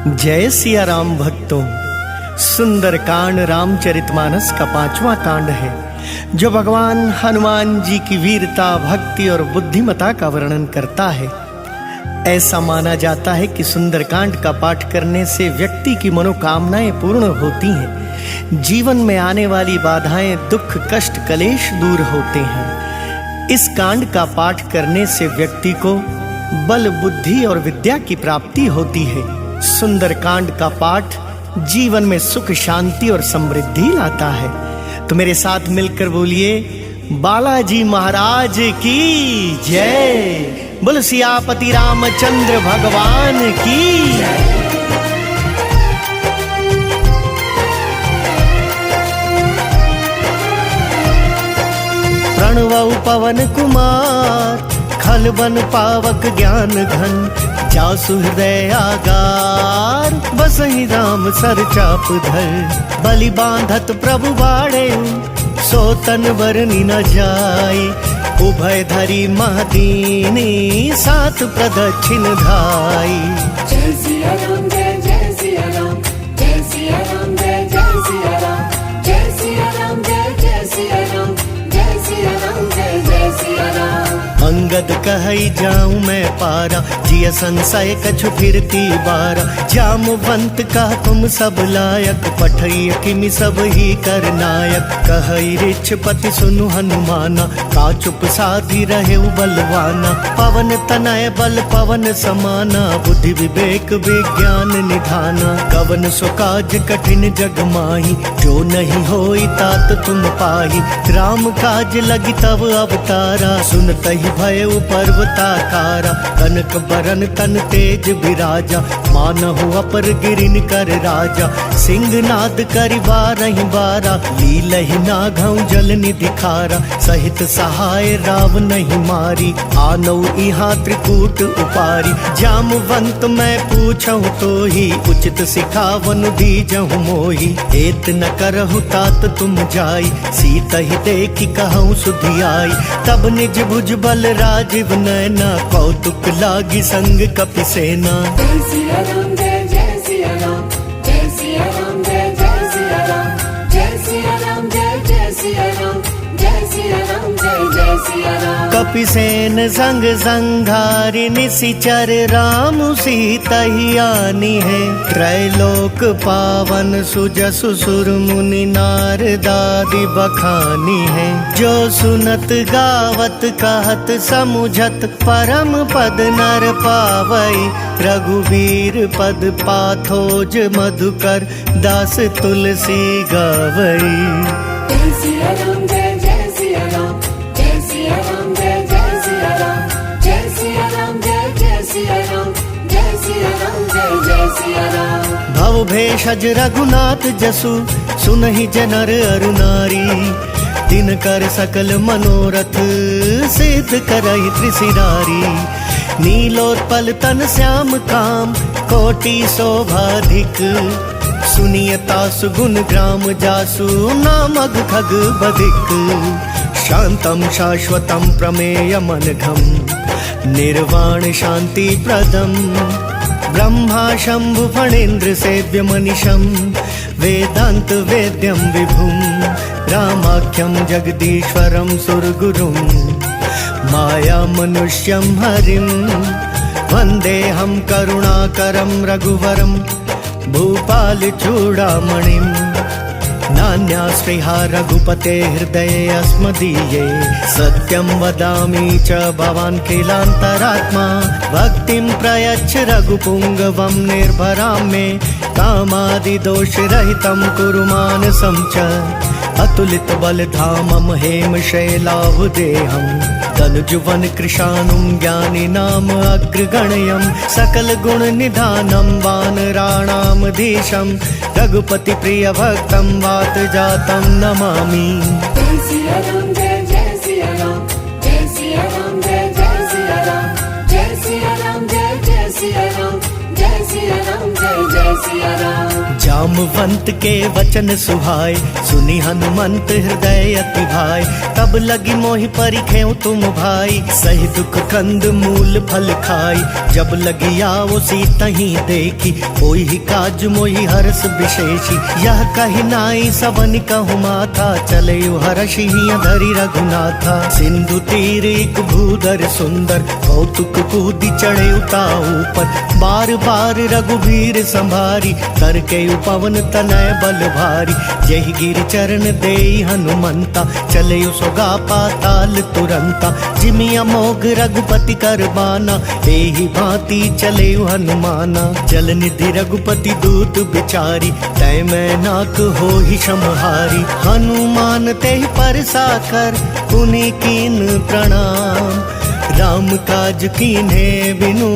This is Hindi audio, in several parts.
जय सिया राम भक्तों। सुंदर कांड रामचरितमानस का 5वां कांड है जो भगवान हनुमान जी की वीरता, भक्ति और बुद्धिमता का वर्णन करता है। ऐसा माना जाता है कि सुंदरकांड का पाठ करने से व्यक्ति की मनोकामनाएं पूर्ण होती हैं, जीवन में आने वाली बाधाएं, दुख, कष्ट, कलेश दूर होते हैं। इस कांड का पाठ करने से व्यक्ति को बल, बुद्धि और विद्या की प्राप्ति होती है। सुंदरकांड का पाठ जीवन में सुख, शांति और समृद्धि लाता है। तो मेरे साथ मिलकर बोलिए, बालाजी महाराज की जय। बोलो सियापति रामचंद्र भगवान की। प्रणवौ पवन कुमार, खल बन पावक ज्ञान घन, जासु हृदय आगार, बसहि राम सर चाप धर। बलि बांधत प्रभु बाड़े, सो तन बरनी न जाय। उभय धरी महदीनी, सात प्रदक्षिण धाई। जय सिया राम, जय जय सिया राम, जय सिया राम, जय जय सिया राम, जय सिया राम, जय जय सिया राम, जय सिया राम, जय जय सिया राम। अंगद कहई जाऊं मैं पारा, जिय संशय कछु फिरती बारा। जामवंत का तुम सब लायक, पठई किमि सब ही कर नायक। कहई रिछपति सुनु हनुमाना, का चुप साधी रहे बलवाना। पवन तनय बल पवन समाना, बुद्धि विवेक विज्ञान निधाना। कवन सो काज कठिन जग माही, जो नहीं होई तात तुम पाही। राम काज लगी तब अवतारा, सुनतहि भयउ पर्वताकारा। कनक बरन तन तेज बिराजा, मानहु अपर गिरिन कर राजा। सिंहनाद करि बारहि बारा, लीलहि नाघउ जल निधि खारा। सहित सहाय राव नहीं मारी, आनौ इहाँ त्रिकूट उपारी। जामवंत मैं पूछहु तो ही, उचित सिखावन दीजहु मोही। एत न करहु तात तुम जाई, सीतहि देखि कहूँ सुधियाई। तब निज भुज बल राजीव नैना, कौतुक लागी संग कपि सेना। जय सिया राम, जय जय सिया राम, जय सिया राम, जय जय सिया राम, जय सिया राम, जय जय सिया राम, जय सिया राम, जय जय सिया राम। कपि सेन संग संघारि, निशिचर राम सीतहि आनी है। त्रैलोक पावन सुजसु सुर मुनि नारदादि बखानी है। जो सुनत गावत कहत समुझत, परम पद नर पावई। रघुवीर पद पाथोज मधुकर, दास तुलसी गावई। जय सिया राम, जय जय सिया राम, जय सिया राम, जय जय सिया राम, जय सिया राम, जय जय सिया राम, जय सिया राम, जय जय सिया राम। भव भेषज रघुनाथ जसु, सुनहि जनर अरु नारी। तिनकर सकल मनोरथ, सिद्ध करहि त्रिशिरारी। नीलोत्पल तन श्याम काम, कोटि शोभाधिक। सुनियता सुगुण ग्राम जासु, नामग खग बधिक। शांतम शाश्वतम प्रमेयमनघम, निर्वाण शांति प्रदम। ब्रह्मा शंभु फणेन्द्र सेव्य मनिषं, वेदांत वेद्यं विभुं। रामाख्यं जगदीश्वरं सुरगुरुं, माया मनुष्यं हरिं। वन्देऽहं करुणाकरं रघुवरं, भूपाल चूड़ामणिं। नान्यास्पृहा रघुपते हृदये अस्मदीये। सत्यं वदामि च भवान् किलान्तरात्मा। भक्तिं प्रयच्छ रघुपुङ्गवं निर्भरां मे। कामादिदोषरहितं कुरु मानसं च। अतुलित बलधामं हेम शैलावदेहं। तनुजुवन कृशानुं ज्ञानी नाम अग्रगण्यं। सकल गुण निधानं वानराणाम धीशं। रघुपति प्रिय भक्तं वात जातं नमामि। जय सिया राम, जय जय सिया राम, जय सिया राम, जय जय सिया राम, जय सिया राम, जय जय सिया राम, जय सिया राम, जय जय सिया राम। जामवंत के वचन सुहाए, सुनी हनुमंत हृदय अति भाई। तब लगी मोहि परिखेउ तुम भाई, सही दुख कंद मूल फल खाई। जब लगी आओ सीता ही देखी, कोई ही काज मोहि हर्ष विशेषी। यह कही नाई सबन कहु माथा, चले हर्षि धरि रघुनाथा। सिंधु तीर एक भूधर सुंदर, कौतुक कूदी चढ़े उता ऊपर। बार बार रघुवीर संभारी, कर के पवन तनय बल भारी। जहि गिर चरण देई हनुमंता, चले सोगा पाताल तुरंता। जिमि अमोघ रघुपति कर बाना, एहि भांति चले हनुमाना। जल निधि रघुपति दूत बिचारी, तय मैं नाक हो ही समहारी। हनुमान ते परसा कर, पुनि कीन प्रणाम। राम काज कीन्हे बिनु,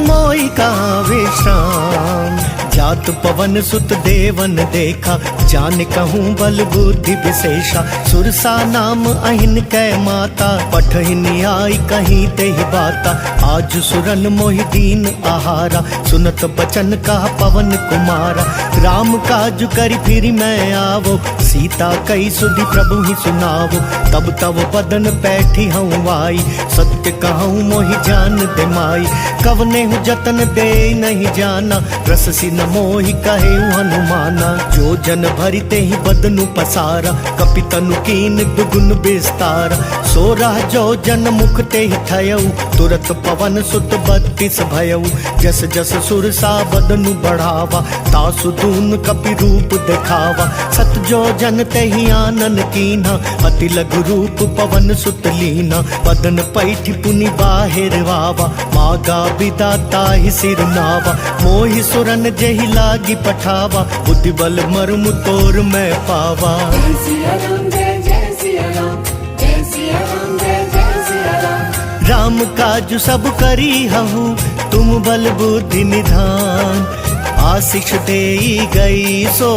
मोहि कहाँ विश्राम। जात पवन सुत देवन देखा, जान कहूँ बल बुद्धि विशेषा। सुरसा नाम अहिन कै माता, पठहिनी आई कहीं ते ही बाता। आज सुरन मोहि दीन आहारा, सुनत बचन कहा पवन कुमारा। राम काज करि फिर मैं आवो, सीता कई सुधि प्रभु ही सुनावो। तब तब बदन पैठी हूँ आई, सत्य कहूँ मोहि जान दे माई। कवने हूँ जतन दे नहीं जाना, रस सी न मोहि कहे हनुमाना। जो जन भरिते ही बदनु पसारा, कपितनु कीन दुगुन विस्तारा। सोरह जो जन मुख ते ही थयऊ, तुरत पवन सुत 32 भयऊ। जस जस सुरसा बदनु बढ़ावा, तासु दून कपि रूप दिखावा। सत जो जन ते ही आनन कीन्हा, अति लघु रूप पवन सुत लीना। बदन पैठी पुनि बाहिर वावा, मागा विदाता ही सिर नावा। मोहि सुरन जहि लागी पठावा, बुद्धि बल मर्म तोर मैं पावा। जय सिया राम जय जय सिया राम, जय सिया राम जय जय सिया राम। राम काज सब करी हहु, तुम बल बुद्धि निधान। आशीष देई गई सो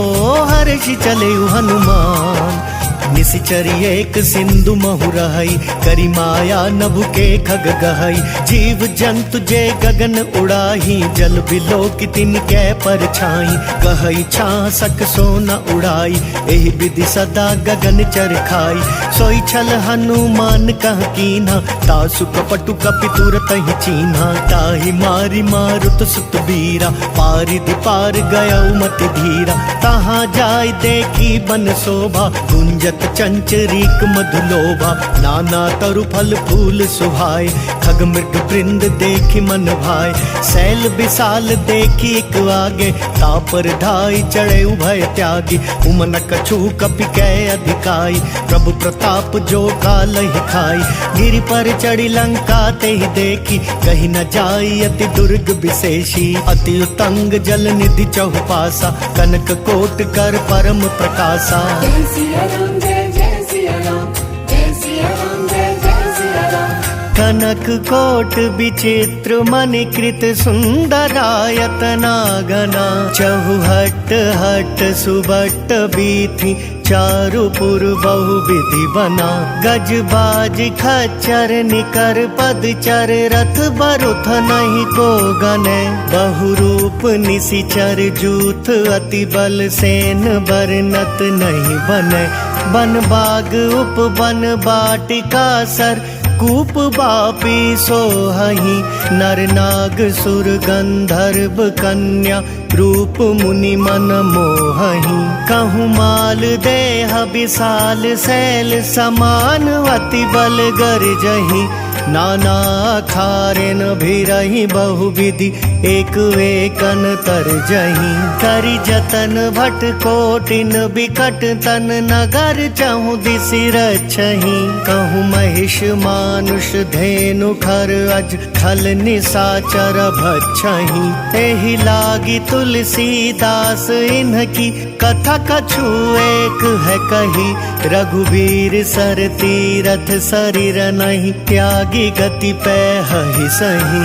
हर्षि चले हनुमान। निशिचर एक सिंधु महु रहई, करी माया नभु के खग गहई। जीव जंतु जे गगन उड़ाही, जल बिलो की तिनकै परछाई। कहई छासक सोना उड़ाई, एहि विधि सदा गगन चर खाई। सोई छल हनुमान कह कीन्हा, तासु कपटु कपि तुरत ही चीन्हा। ताहि मारी मारुत सुत बीरा, पारिधि पार गयउ मति धीरा। तहाँ जाय देखी बन शोभा, गुंजत चंचरीक मधुलोभा। नाना तरु फल फूल सुहाय, खग मृग वृंद देखी मन भाय। शैल विशाल देखी एक आगे, तापर धाई चढ़े उभय त्यागी। उमन कछु कपि कै अधिकाई, प्रभु प्रताप जो काल ही खाई। गिरि पर चढ़ी लंका ते ही देखी, कहीं न जाई अति दुर्ग विशेषी। अति उतंग जल निधि चहुपासा, कनक कोट कर परम प्रकाशा। जय सिया राम जय जय सिया राम, जय सिया राम जय जय सिया राम। कनक कोट विचित्र मणिकृत सुंदरायतना गना। चहुहट हट सुबट बीथी, चारुपुर बहु विधि बना। गज बाज खच्चर निकर पदचर, रथ बरुथ नहीं को गने। बहुरूप निशिचर जूथ, अति बल सेन बरनत नहीं बने। बन बाग उप वन बाटिका सर, कूप बापी सोहहि। नर नाग सुर गंधर्व कन्या, रूप मुनि मन मोहहि। कहूँ माल देह विशाल शैल समान, अति बल गर्जहि। नाना खारेन भिरहि बहुविधि, एक एकन तरजहि। करि जतन भट कोटिन बिकट तन, नगर चहु दिसि रक्षहि। कहूँ महिष मानुष धेनु खर, अज खल निशाचर भक्षहि। एहि लागी तुलसीदास इन्हकी, कथा कछु एक है कही। रघुवीर सर तीरथ शरीर नहीं, त्यागी गति पै हहि सही।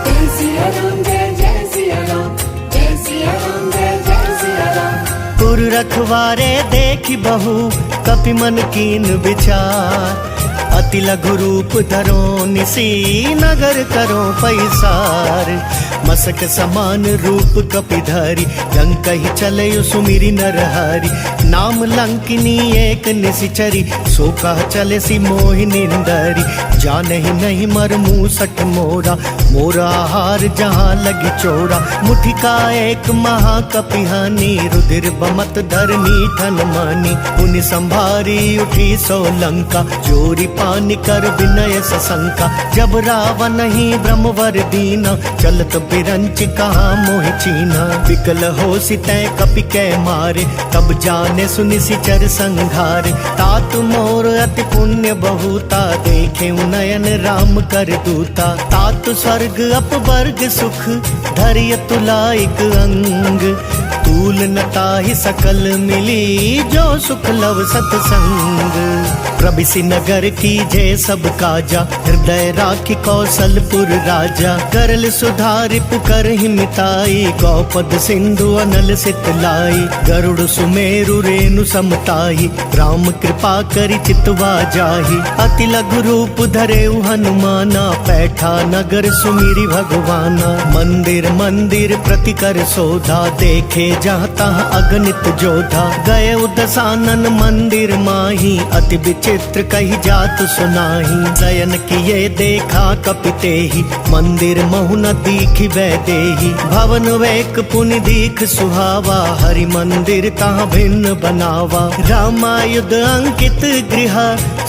जय सिया राम जय जय सिया राम, जय सिया राम जय जय सिया राम। पुर रखवारे देखी बहु, कपि मन कीन विचार। अति लघु रूप धरो निसी, नगर करो पैसार। मसक समान रूप कपिधरी लंक ही चले सुमिरी नरहरि नाम लंकिनी एक निशिचरी सो कह चले सी मोहिनी निंदरी जाने ही नहीं मर मूसठ मोरा मोरा हार जहाँ लगी चोरा मुठिका एक महाकपिहानी रुधिर बमत धरनी ठन मानी पुनि संभारी उठी सो लंका चोरी पानी कर विनय सशंका जब रावण ही ब्रह्मवर दीना चलत बिरंच कहाँ मोह चीना विकल हो सितै कपि कै मारे तब जाने सुनि सिचर संघारे तात मोर अति पुण्य बहुता देखे नयन राम कर दूता तात स्वर्ग अपवर्ग सुख धैर्य तुलाइक अंग तूल नताहि सकल मिली जो सुख लव सतसंग प्रभिसि नगर की जय सब काजा हृदय राखी कौशलपुर राजा करल सुधारि पुकर ही मिताई गौपद सिंधु अनल सितलाई गरुड़ सुमेरु रेणु समताई राम कृपा करि चितवा जाहि अति लघु रूप धरे हनुमाना पैठा नगर सुमिरी भगवाना मंदिर मंदिर प्रति कर सोधा देखे जहाँ तहाँ अगणित जोधा गए दशानन मंदिर माही अति विचित्र कही जात सुनाही शयन किए देखा कपिते ही मंदिर महु न दीखि वैदेही भवन वेक पुनि दीख सुहावा हरि मंदिर तहाँ भिन्न बनावा रामायुध अंकित गृह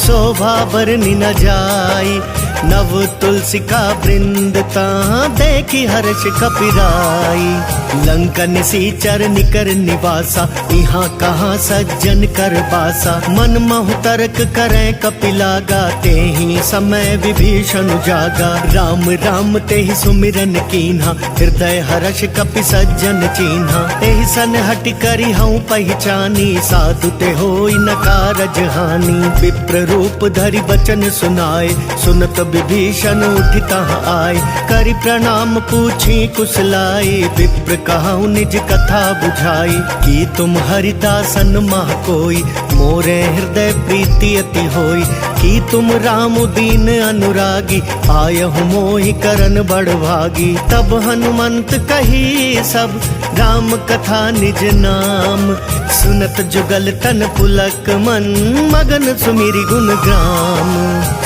शोभा बरनि न जाई नव तुलसी का वृंद तहाँ देखी हर्ष कपिराई लंका निसीचर निकर निवासा यहाँ कहाँ सज्जन कर बासा मन महु तर्क करे कपिलागा ते ही समय विभीषण जागा राम राम ते ही सुमिरन कीन्हा हृदय हर्ष कपि सज्जन चीन्हा एहि सन हट करी हूँ पहचानी साधु ते होई न कारज हानि विप्र रूप धरि बचन सुनाए सुनत विभीषण उठि तहाँ आए करि प्रणाम पूछी कुशलाई विप्र कहूँ निज कथा बुझाई कि तुम हरिदासन मह कोई मोरे हृदय प्रीति अति होई कि तुम राम दीन अनुरागी आयहु मोहि करन बड़ भागी तब हनुमंत कही सब राम कथा निज नाम सुनत जुगल तन पुलक मन मगन सुमिरि गुण ग्राम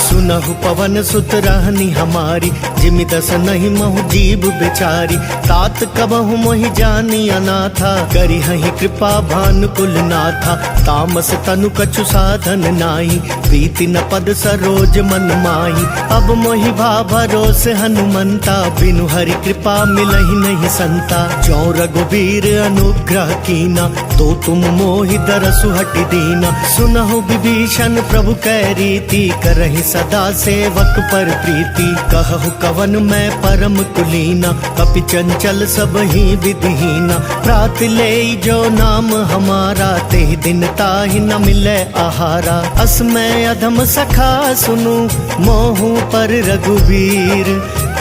सुनहु पवन सुत रहनी हमारी जिमि दस नहीं महु जीव बेचारी तात कबहु मोहि जानी अनाथा करी हहि कृपा भानुकुल नाथा तामस तनु कछु साधन नाही प्रीति न पद सरोज मन माही अब मोहि भा भरोस हनुमंता बिनु हरि कृपा मिलहि नहीं संता जो रघुवीर अनुग्रह कीना तो तुम मोहि दरसु हटि दीना सुनहु विभीषण प्रभु कै रीति करहि सदा सेवक पर प्रीति कहु कवन मैं परम कुलीना कपि चंचल सब ही विधिहीना प्रात ले जो नाम हमारा ते दिन ताहि न मिले आहारा असमय अधम सखा सुनु मोहु पर रघुवीर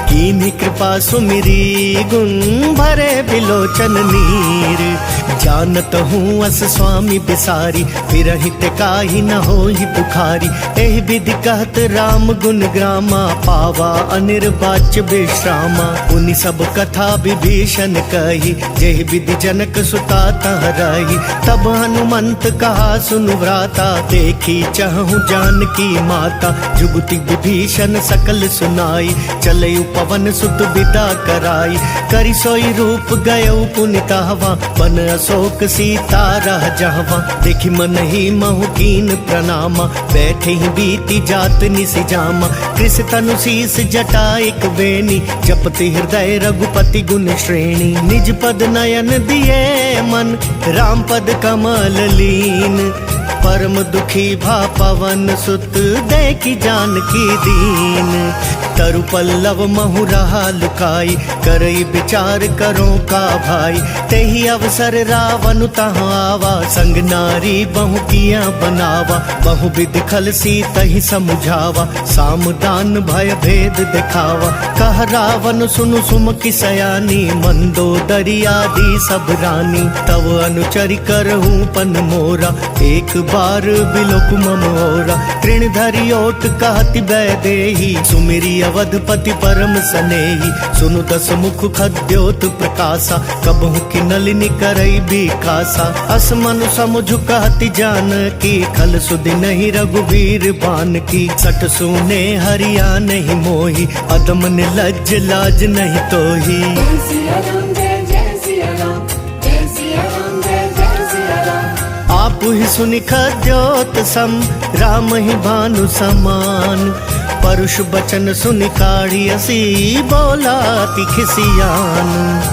कीन्ही कृपा सुमिरी गुण भरे बिलोचन नीर जानत हूँ अस स्वामी बिसारी फिरहि ते काहि न होहि बुखारी एहि विधि कहत राम गुण ग्रामा पावा अनिर्वाच्य विश्रामा उनि सब कथा विभीषण कही जेहि विधि जनक सुता तह रही तब हनुमंत कहा सुनु भ्राता देखी चहु जानकी माता जुगति विभीषण सकल सुनाई चले पवन सुत विदा कराई करि सोई रूप गयो पुनितावा बन अशोक सीता रह जावा देखी मन ही महु कीन प्रणामा बैठे ही बीती जात निसि जामा कृष तनु शीस जटा एक बेनी जपति हृदय रघुपति गुण श्रेणी निज पद नयन दिए मन राम पद कमल लीन परम दुखी भा पवन सुत देखी जानकी दीन तरु पल्लव महु रहा लुकाई करई विचार करो का भाई तेहि अवसर रावण तहाँ आवा, संग नारी बहु किया बनावा। बहु विधि खल सीत ही समुझावा, सामदान भय भेद दिखावा। कह रावण सुनु सुमकी सयानी, मंदोदरी आदि सब रानी। तव अनुचरि करहूँ पन मोरा, एक बार बिलोक मम ओरा। तृण धरि ओट कहति वैदेही, सुमिरी अवधपति परम सनेही। सुनु दस मुख खद्योत प्रकाशा, कबहु की नलिनी करई बिकासा। अस मनु समुझ कहति जानकी, खल सुधि नहीं रघुवीर बान की। सठ सुने हरिया नहीं मोही, अदम निर्लज्ज लाज नहीं तोही। जय सिया राम जय जय सिया राम, जय सिया राम जय जय सिया राम। आप ही सुनि खद्योत सम, राम ही भानु समान। परुष बचन सुनि काढ़ी असी, बोलाति खिसियान।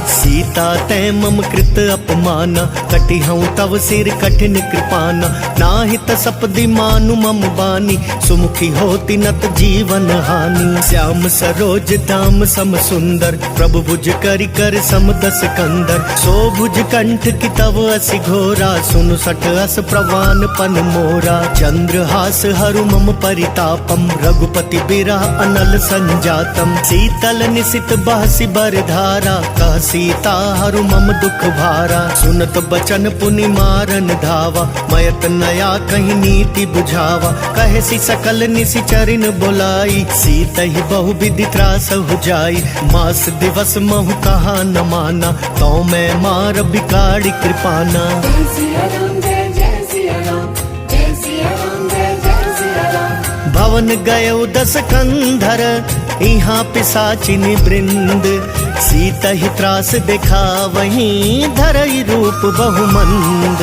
सीता तै मम कृत अपमाना, कटि हूँ तव सिर कठिन कृपाना। नाहि तसपदि मानु मम बानी, सुमुखी होती नत जीवन हानि। श्याम सरोज दाम सम सुंदर, प्रभु भुज करि कर सम दस कंदर। सो भुज कंठ की तव असि घोरा, सुनु सठ अस प्रवान पन मोरा। चंद्रहास हरु मम परितापम, रघुपति बिरह अनल संजातम। शीतल निशित बहसि बरधारा, कह सीता हरु मम दुख भारा। सुनत बचन पुनि मारन धावा, मयत नया कहीं नीति बुझावा। कहेसी सकल निशिचरिन बोलाई, सीत ही बहु विधि त्रास हो जाई। मास दिवस महु कहा न माना, तो मैं मार बिगाड़ी कृपाना। जय सिया राम जय जय सिया राम, जय सिया राम जय जय सिया राम। भवन गयो दस कंधर, यहाँ पिशाचिनी वृंद। सीता ही त्रास देखा वहीं, धरई रूप बहुमंद।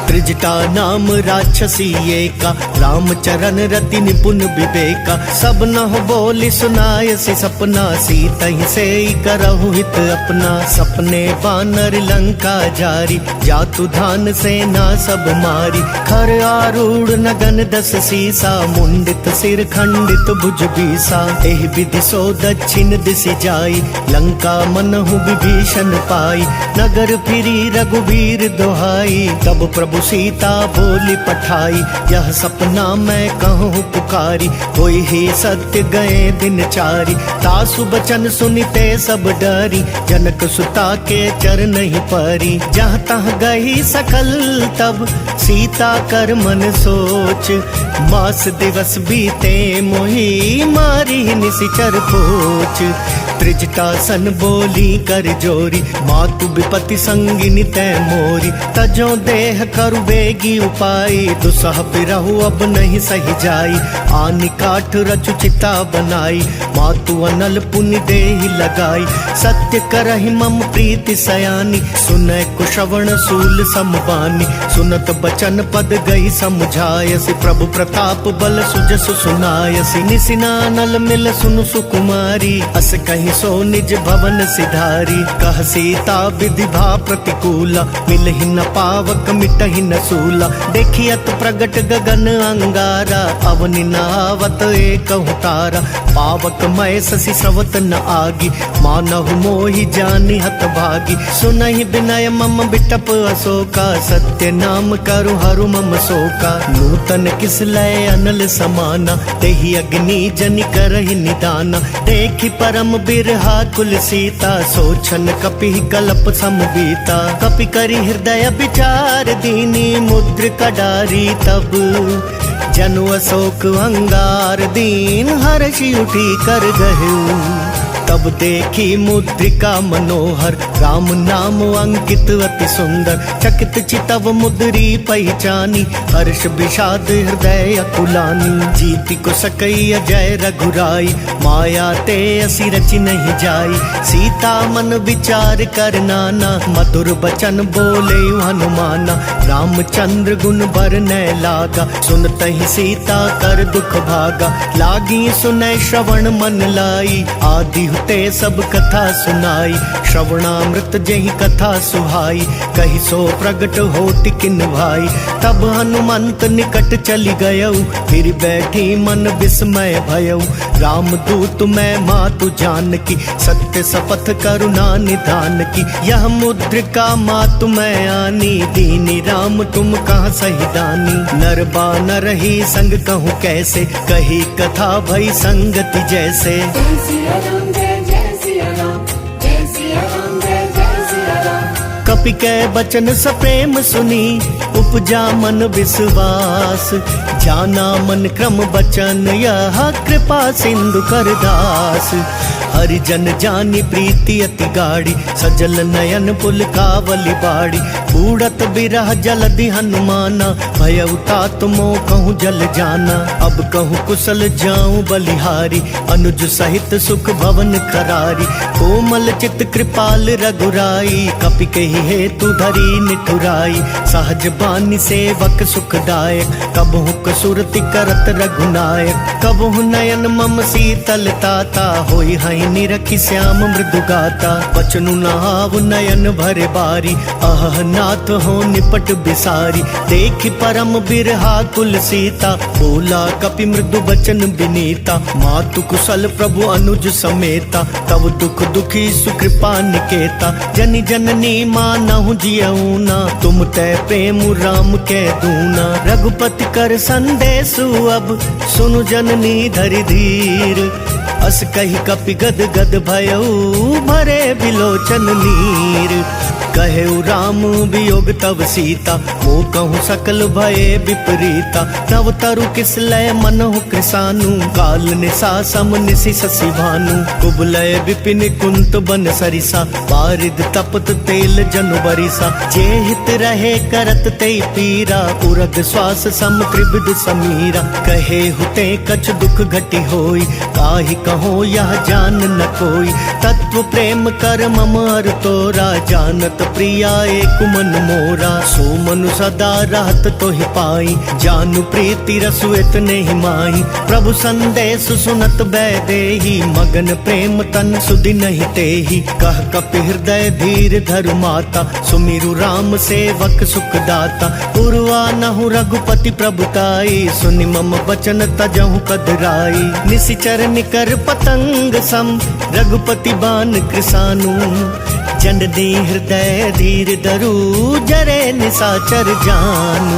त्रिजटा नाम राक्षसी एका, रामचरण रति निपुण विवेका। सब न बोली सुनायसी सपना, सीता ही से करहु हित अपना। सपने बानर लंका जारी, जातु धान सेना सब मारी। खर आरूढ़ नगन दस सीसा, मुंडित सिर खंडित भुज बीसा। एहि विधि सो दक्षिण दिशि जाई, लंका मनहु विभीषण पाई। नगर फिरी रघुवीर दोहाई, तब प्रभु सीता बोली पठाई। यह सपना मैं कहूँ पुकारी, होई ही सत्य गए दिन चारी। तासु बचन सुनिते सब डरी, जनक सुता के चरण ही परी। जहाँ तहाँ गई सकल तब, सीता कर मन सोच। मास दिवस बीते मोही, मारी निशिचर पोच। त्रिजटा सन बोली कर जोरी, मातु विपति संगिनी तै मोरी। तजो देह करु बेगी उपाई, दुसह बिरहु अब नहीं सही जाई। आनि काठ रचु चिता बनाई, मातु अनल पुनि देहि लगाई। सत्य करहि मम प्रीति सयानी, सुनय कुशवण सूल समबानी। सुनत बचन पद गई समुझायसि, प्रभु प्रताप बल सुजसु सुनायसि। निसिनानल मिल सुनु सुकुमारी, अस कहीं सो निज भवन सिधारी। कह सीता विधि भा प्रतिकूला, मिलहि न पावक मिटहि न सूला। देखियत प्रगट गगन अंगारा, अवनि न आवत एकहु तारा। पावक मय शशि स्रवत न आगी, मानहु मोहि जानि हत भागी। सुनहि विनय मम बिटप अशोका, सत्य नाम करु हरु मम शोका। नूतन किस लय अनल समाना, तेहि अग्नि जनि करहि निदाना। देखि परम बिरहा कुल सीता, सोचन कपि कल्प समबीता। कपि करि हृदय विचार दीनी, मुद्र कडारी तब। जनु अशोक अंगार दीन, हर्षि उठी कर गहु। तब देखी मुद्रिका मनोहर, राम नाम अंकित अति सुंदर। चकित चितव मुद्री पहचानी, हर्ष विषाद हृदय अकुलानी। जीति को सकई अजय रघुराई, माया ते असी रचि नहीं जाई। सीता मन विचार कर नाना, मधुर बचन बोले हनुमाना। रामचंद्र गुण बरनय लागा, सुनत ही सीता कर दुख भागा। लागी सुनय श्रवण मन लाई, आदि ते सब कथा सुनाई, श्रवणामृत जही कथा सुहाई, कही सो प्रगट होति किन भाई। तब हनुमंत निकट चली गयऊ, फिर बैठी मन विस्मय भयऊ। राम दूत मैं मातु जानकी, सत्य शपथ करुणा निधान की। यह मुद्रिका मातु मैं आनी, दीनी राम तुम कहाँ सही दानी। नर बानर ही संग कहूँ कैसे, कही कथा भई संगति जैसे। जय सिया राम जय जय सिया राम, जय सिया राम जय जय सिया राम। कपि कै बचन सप्रेम सुनी, उपजा मन विश्वास। जाना मन क्रम बचन, यह कृपा सिंधु कर दास। हरिजन जानी प्रीति अति गाढ़ी, सजल नयन पुलकावली बाड़ी। बूढ़त बिरह जलधि हनुमाना, भयउ तात मोह कहूँ जल जाना। अब कहूँ कुशल जाऊं बलिहारी, अनुज सहित सुख भवन खरारी। कोमल चित कृपाल रघुराई, कपि कही हेतु धरी निठुराई। सहज बानी सेवक सुखदायक, कबहु कसुरति करत रघुनायक। कबहु नयन मम शीतल ताता, होई हई निरखी श्याम मृदु गाता। बचनु नहाव नयन भरे बारी, अह नाथ हो निपट बिसारी। देखि परम बिरहा कुल सीता, बोला कपि मृदु बचन बिनीता। मातु कुशल प्रभु अनुज समेता, तब दुख दुखी सुकृपा निकेता। जनि जननी मानहु जियऊना, तुम तै प्रेम राम के दूना। रघुपति कर संदेशु अब, सुनु जननी धरि धीर। अस कही कपि गद गद भयऊ, भरे बिलोचन नीर। कहेउ राम वियोग तव सीता, मोह कहूँ सकल भये विपरीता। नव तरु किस लय मनहु कृसानु, काल निशा सम निशि शशि भानु। कुबलय विपिन कुंत बन सरिसा, बारिद तपत तेल जनु बरिसा। जे हित रहे करत ते पीरा, उरग श्वास सम त्रिविध समीरा। कहे हुते कछ दुख घटी होई, काहि कहो यह जान न कोई। तत्व प्रेम कर मम अर तोरा, जानत प्रिया एक मन मोरा। सो मनु सदा रहत तो ही पाई, जानु प्रीति रसु इतने ही माही। प्रभु संदेश सुनत बैदेही, मगन प्रेम तन सुधि नहीं तेही। कह कपि हृदय धीर धरु माता, सुमिरु राम सेवक सुख दाता। पुरवा नहु रघुपति प्रभुताई, सुनि मम बचन तजहु कदराई। निशिचर निकर पतंग सम, रघुपति बान कृसानु। जननी हृदय धीर धरु, जरे निशाचर जानु।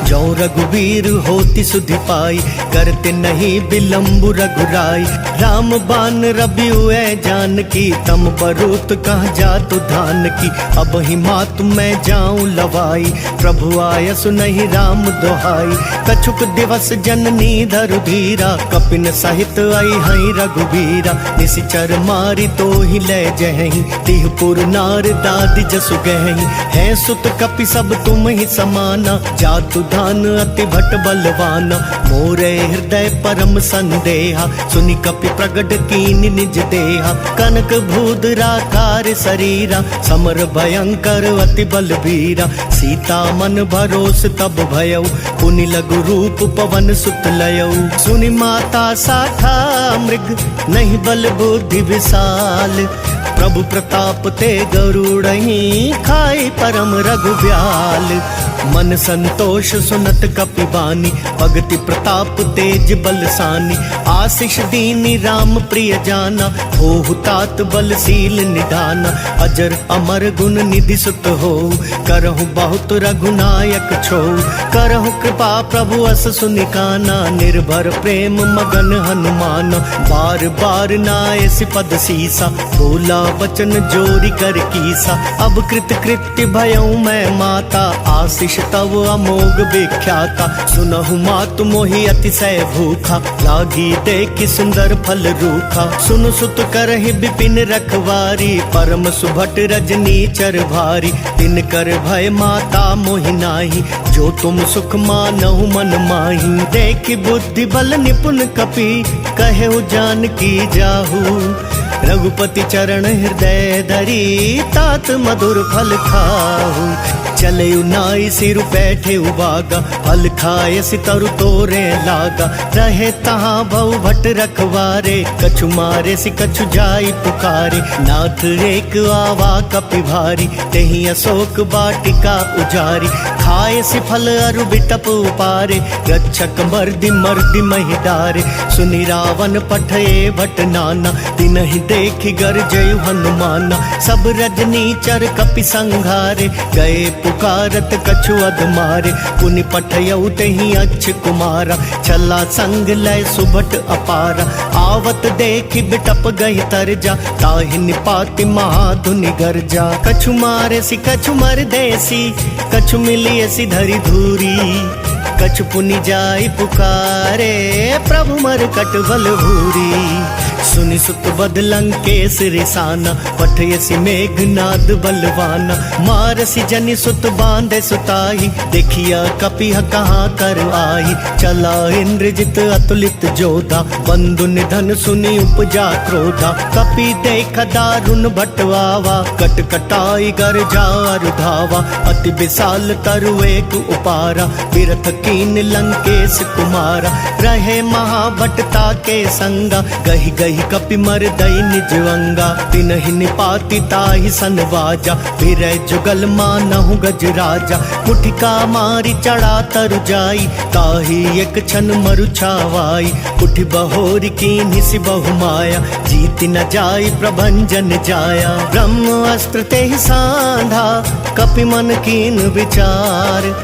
जो रघुवीर होति सुधि पाई, करते नहीं विलम्बु रघुराई। राम बान रबियु जानकी, तम बरूत कहाँ जातु धान की। अब ही मातु मैं जाऊं लवाई, प्रभु आयसु नहीं राम दोहाई। कछुक दिवस जननी धरु धीरा, कपिन सहित आई हई रघुवीरा। निशिचर मारी तो ही ले जहीं, तिहपुर नार दादी जसु गहहीं। है सुत कपि सब तुम ही समाना, जातु धान अति भट बलवाना। मोरे हृदय परम संदेहा, सुनि कपि प्रगट कीन निज देहा। कनक भूधराकार शरीरा, समर भयंकर अति बलवीरा। सीता मन भरोस तब भयऊ, पुनि लघु रूप पवन सुत लयऊ। सुनि माता साखा मृग, नहीं बल बुद्धि विशाल। प्रभु प्रताप ते गरुड़हि, खाई परम रघुब्याल। मन संतोष सुनत कपि बानी, भगति प्रताप तेज बलसानी। आशीष दीनी राम प्रिय जाना, होहु तात बलशील निधाना। अजर अमर गुण निधि सुत हो, करहु बहुत रघुनायक छो। करहु कृपा प्रभु अस सुनिकाना, निर्भर प्रेम मगन हनुमान। बार बार नाय सिपद सीसा, बोला वचन जोरी कर कीसा। अब कृत कृत्य भयऊ मैं माता, आशीष तव अमोघ विख्याता। सुनहु मातु मोहि अतिशय भूखा, लागी देखि सुंदर फल रूखा। सुनु सुत करहि विपिन रखवारी, परम सुभट रजनी चर भारी। तिन कर भय माता मोहि नाही, जो तुम सुख मानहु मन माही। देखि बुद्धि बल निपुण कपि, कहेउ जानकी जाहू। रघुपति चरण हृदय धरी तात मधुर फल खाहु। चले नाई सिर बैठे उबागा फल खाए सितरु तोरे लागा। रहे तहाँ बहु भट रखवारे कछु मारे सि कछु जाई पुकारे। नाथ एक आवा कपि भारी तेहि अशोक वाटिका उजारी। खाए सि फल अरु बिटप उपारे रक्षक मर्दि मर्दि महि डारे। सुनि रावण पठे भट नाना तिनहि देखि गरजयु हनुमाना। सब रजनीचर कपि संघारे गए पुकारत कछु अधमारे। पुनि पठयउ तेहि अक्ष कुमारा छला संग लय सुभट अपारा। आवत देखि बिटप गहि तरजा ताहि निपाति महाधुनि गर्जा। कछु मारे सि कछु मर देसी कछु मिलिए सि धरि धूरी। कछु पुनि जाय पुकारे प्रभु मर कट बल भूरी। सुनि सुत बद लंकेश रिसाना पठयसि मेघनाद बलवाना। मारसि जनि सुत बांधे सुताई देखिया कपिह कहाँ कर आई। चला इंद्रजित अतुलित जोधा बंधु निधन सुनि उपजा क्रोधा। कपि देख दारुण भटवावा कट कटाई कर जार धावा। अति विशाल तरु एक उपारा बिरथ कीन लंकेश कुमारा। रहे महाभटता के संगा गहि गहि कपि मर दई निज अंगा। तिनहि निपाति ताहि सन बाजा फिरै जुगल मानहु गज राजा। मुठिका मारी चढ़ा तरु जाई ताहि एक क्षण मरु छावाई। उठि बहोरी कीन्हि सि बहु माया जीति न जाई प्रभंजन जाया। ब्रह्म अस्त्र तेहि सांधा कपि मन कीन विचार।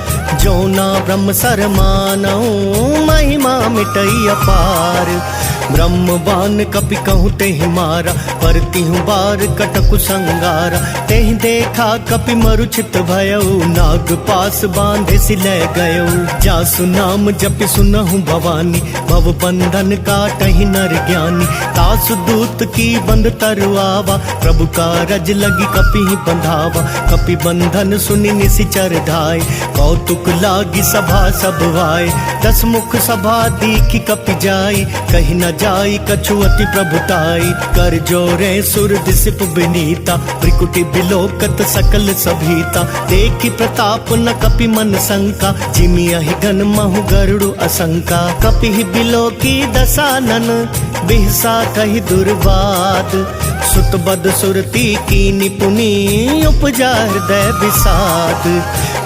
जो ना ब्रह्म सर मानहु महिमा मिटई अपार। ब्रह्म बान कपि कहूँ तेहि मारा परतिहु बार कटकु संगारा। तेहि देखा कपि मरुचित भयउ नाग पास बांधे सि लै गयउ। जासु नाम जपि सुनहु भवानी भव बंधन काटहि नर ज्ञानी। तासु दूत की बंद तरुआवा प्रभु का रज लगी कपि बंधावा। कपि बंधन सुनि निसिचर ढाय कौतुक लागी सभा सब आए। दस मुख सभा दीखि कपि जाई कहि न जाई कछु अति प्रभुताई। कर जोरे सुर दिसिप बिनीता त्रिकुटि बिलोकत सकल सभीता। देखि प्रताप न कपि मन शंका जिमियहि गन महु गरुड़ असंका। कपि बिलोकी दसानन बिहसा कहि दुर्वाद। सुत बद सुरती की निपुनी उपजा हृदय विषाद।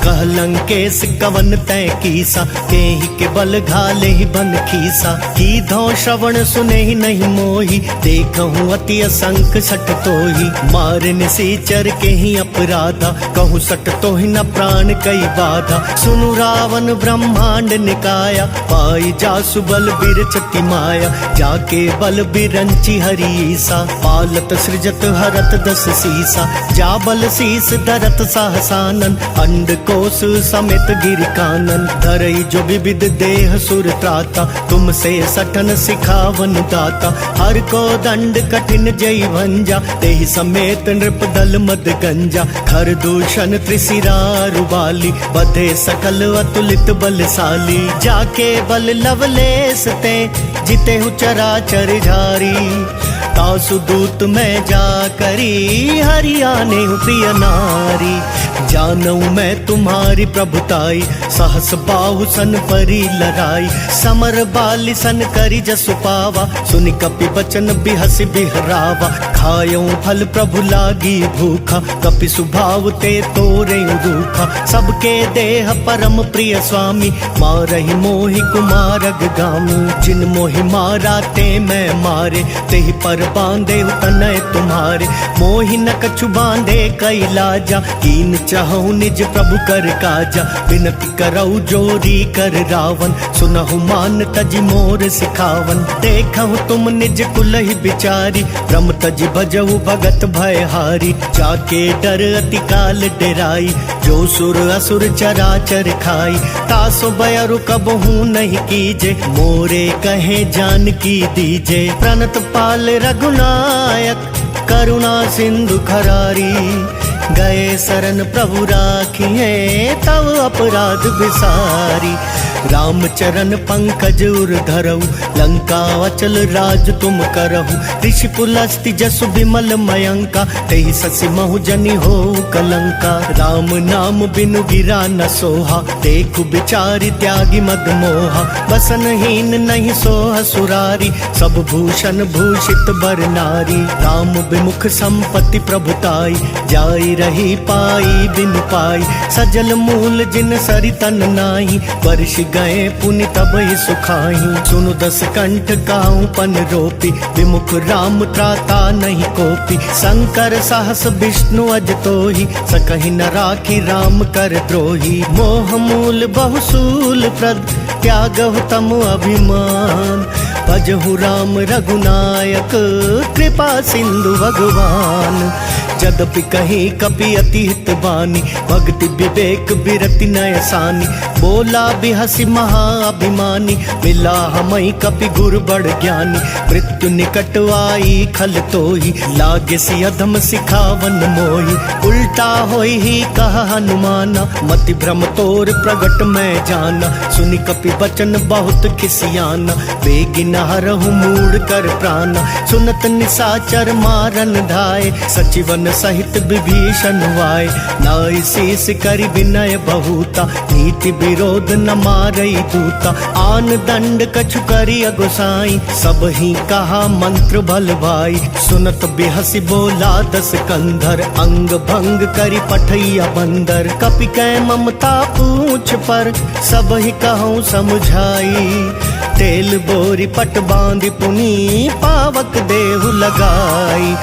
कह लंकेश कवन तय कीसा तेहि के बल घाले ही बन खीसा। की धौ श्रवण सुने ही नहीं मोही देखहूँ अति असंख सट तोही। मारे निसीचर के ही अपराधा कहूँ सट तो ही न प्राण कई बाधा। सुनु रावण ब्रह्मांड निकाया पाई जासु बल बिरचति माया। जाके बल बिरंची हरीसा पालत सृजत हरत दस सीसा। जा बल शीस धरत सहसानन अंड कोस समेत गिर कानन। धरई जो विविध देह सुर त्राता तुमसे सठन सिखावन दाता। हर को दंड कठिन जय भंजा तेहि समेत नृप दल मद गंजा। खर दूषण त्रिशिरा रुबाली बधे सकल अतुलित बलशाली। जाके बल लवलेस ते जिते हु चराचर झारी। तासु दूत मैं जा करी हरियाने हूँ प्रिय नारी। जानऊ मैं तुम्हारी प्रभुताई सहस बाहु सन परी लड़ाई। समर बाली सन करी जसु पावा सुनि कपि बचन बिहसि बिहरावा। खायऊ फल प्रभु लागी भूखा कपि सुभाव ते तोरे रूखा। सबके देह परम प्रिय स्वामी मारहि मोहि कुमारग गामी। जिन मोहि मारा ते मैं मारे तेहि पर बांधे तनय तुम्हारे। मोहि न कछु बांधे कई लाजा कीन चाहूँ निज प्रभु कर काजा। विनती करऊ जोरी कर रावण सुनहु मान तज मोर सिखावन। देखहु तुम निज कुलहि बिचारी ब्रह्म तज भजऊ भगत भयहारी। जाके डर अति काल डेराई जो सुर असुर चराचर खाई। तासो बयरु कबहू नहीं कीजे मोरे कहे जान की दीजे। प्रणत पाल रघुनायक करुणा सिंधु खरारी गए शरण प्रभु राखिए तव अपराध बिसारी। राम चरण पंकज उर धरऊ लंका अचल राज तुम करहु। ऋषि पुलस्ति जसु विमल मयंका तेहि ससि महु जनि हो कलंका। राम नाम बिनु गिरा न सोहा देखु बिचारी त्यागी मद मोहा। बसनहीन नहीं सोह सुरारी सब भूषण भूषित बर नारी। राम विमुख संपत्ति प्रभुताई जाई रही पाई बिनु पाई। सजल मूल जिन सरि तन नाही वर्ष गए पुनि तब ही सुखाई। सुनु दस कंठ गाऊं पन रोपी विमुख राम त्राता नहीं कोपी। शंकर सहस विष्णु अज तोहि सकहि न राखी राम कर द्रोही। मोह मूल बहुसूल प्रद त्यागहु तम अभिमान। भजहु राम रघुनायक कृपा सिंधु भगवान। जदपि कहीं कपि अति हित बानी भक्ति विवेक बिरति नयसानी। बोला बिहसी महाअभिमानी मिला हमई कपि गुर बड़ ज्ञानी। मृत्यु निकट आई खल तोहि लागे सि अधम सिखावन मोहि। उल्टा होई ही कहा हनुमाना मति भ्रम तोर प्रगट मैं जाना। सुनि कपि बचन बहुत खिसियाना बेगिन हरहु मूड कर प्राणा। सुनत निसाचर मारन धाय सचिवन सहित विभीषण वाय। नाई शीस करि विनय बहुता नीति विरोध न मारई दूता। आन दंड कछु करि अगुसाई सब ही कहा मंत्र बल भाई। सुनत बिहसी बोला दस कंधर अंग भंग करि पठैया बंदर। कपि कै ममता पूछ पर सब ही कहूँ समझाई। तेल बोरी पट बांधि पुनी पावक देहु लगाई।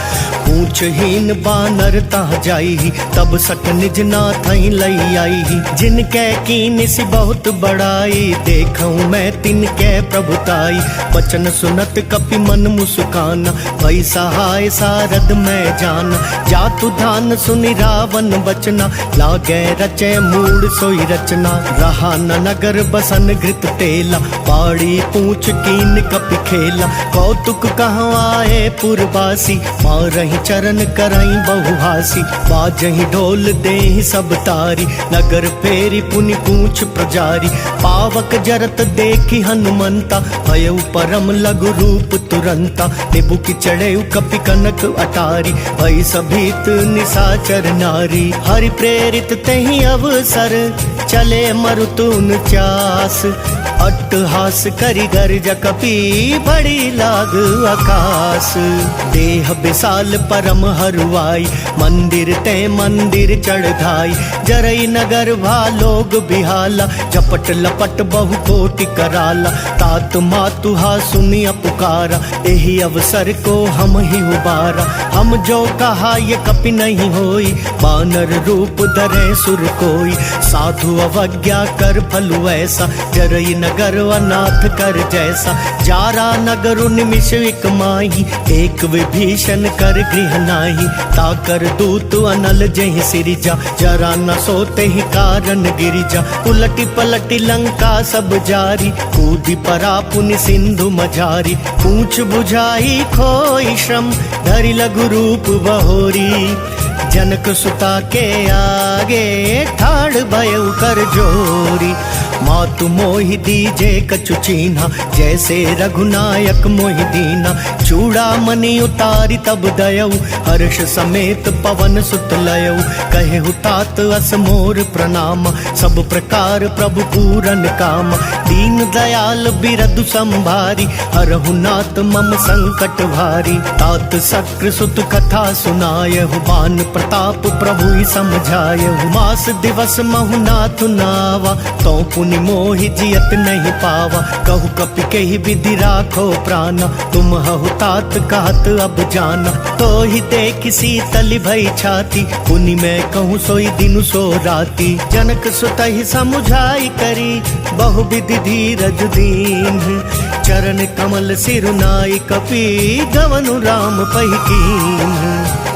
पूछहीन बानर तह जाई तब सट निज नाथ लई आई। जिनके कीन सी बहुत बड़ाई देखूं मैं तिनके प्रभुताई। वचन सुनत कपि मन मुस्काना भई सहाय सारद मैं जाना। जातु धान सुनि रावण बचना लागे रचे मूड सोई रचना। रहा न नगर बसन घृत तेला बाड़ी पूछ कीन कपि खेला। कौतुक कहाँ आए पुरवासी मारहि चरण कराई बहुहासी। बाजहि ढोल देहि सब तारी नगर फेरी पुनि पूछ प्रजारी। पावक जरत देखी हनुमंता भयउ परम लघु रूप तुरंता। निबु की चढ़े कपि कनक अटारी भई सभीत निसाचर नारी। हरि प्रेरित तेहि अवसर चले मरुतुन चास। अट्टहास करि गर्ज कपि बड़ी लाग आकाश। देह विशाल परम हरुआई मंदिर ते मंदिर चढ़ाई। जरई नगर भालोग बिहाला झपट लपट बहु कोटि कराला। तात मातुहा सुनिया पुकारा एहि अवसर को हम ही उबारा। हम जो कहा ये कपि नहीं होई बानर रूप धरे सुर कोई। साधु अवज्ञा कर फलु ऐसा जरई नगर अनाथ कर जैसा। जारा नगर निमिष एक माही एक विभीषण कर गृह नाही। ताकर दूत अनल जहि सिरिजा जरा न सोते ही कारण गिरिजा। उलटी पलटी लंका सब जारी कूदी परा पुनि सिंधु मझारी। पूछ बुझाई खोई श्रम धरि लघु रूप बहोरी। जनक सुता के आगे ठाड़ भयउ कर जोरी। मातु मोहि दीजे कछु चीन्हा जैसे रघुनायक मोहि दीना। चूड़ा मणि उतारी तब दयऊ हर्ष समेत पवन सुत लयऊ। कहे तात अस मोर प्रणाम सब प्रकार प्रभु पूरन काम। दीन दयाल बिरदु संभारी हरहु नाथ मम संकट भारी। तात शक्र सुत कथा सुनायहु बान प्रताप प्रभु ही समझायहु। मास दिवस महु नाथ नावा तो पुनि मोहि जियत नहीं पावा। कहु कपि केहि विधि राखो प्राणा तुम हहु तात कहत अब जाना। तो ही देखि शीतल भई छाती पुनि मैं कहूँ सोई दिनु सो राती। जनक सुतहि समुझाई करी बहु विधि धीरज दीन। चरण कमल सिरुनाई कपि गवनु राम पहिकीन।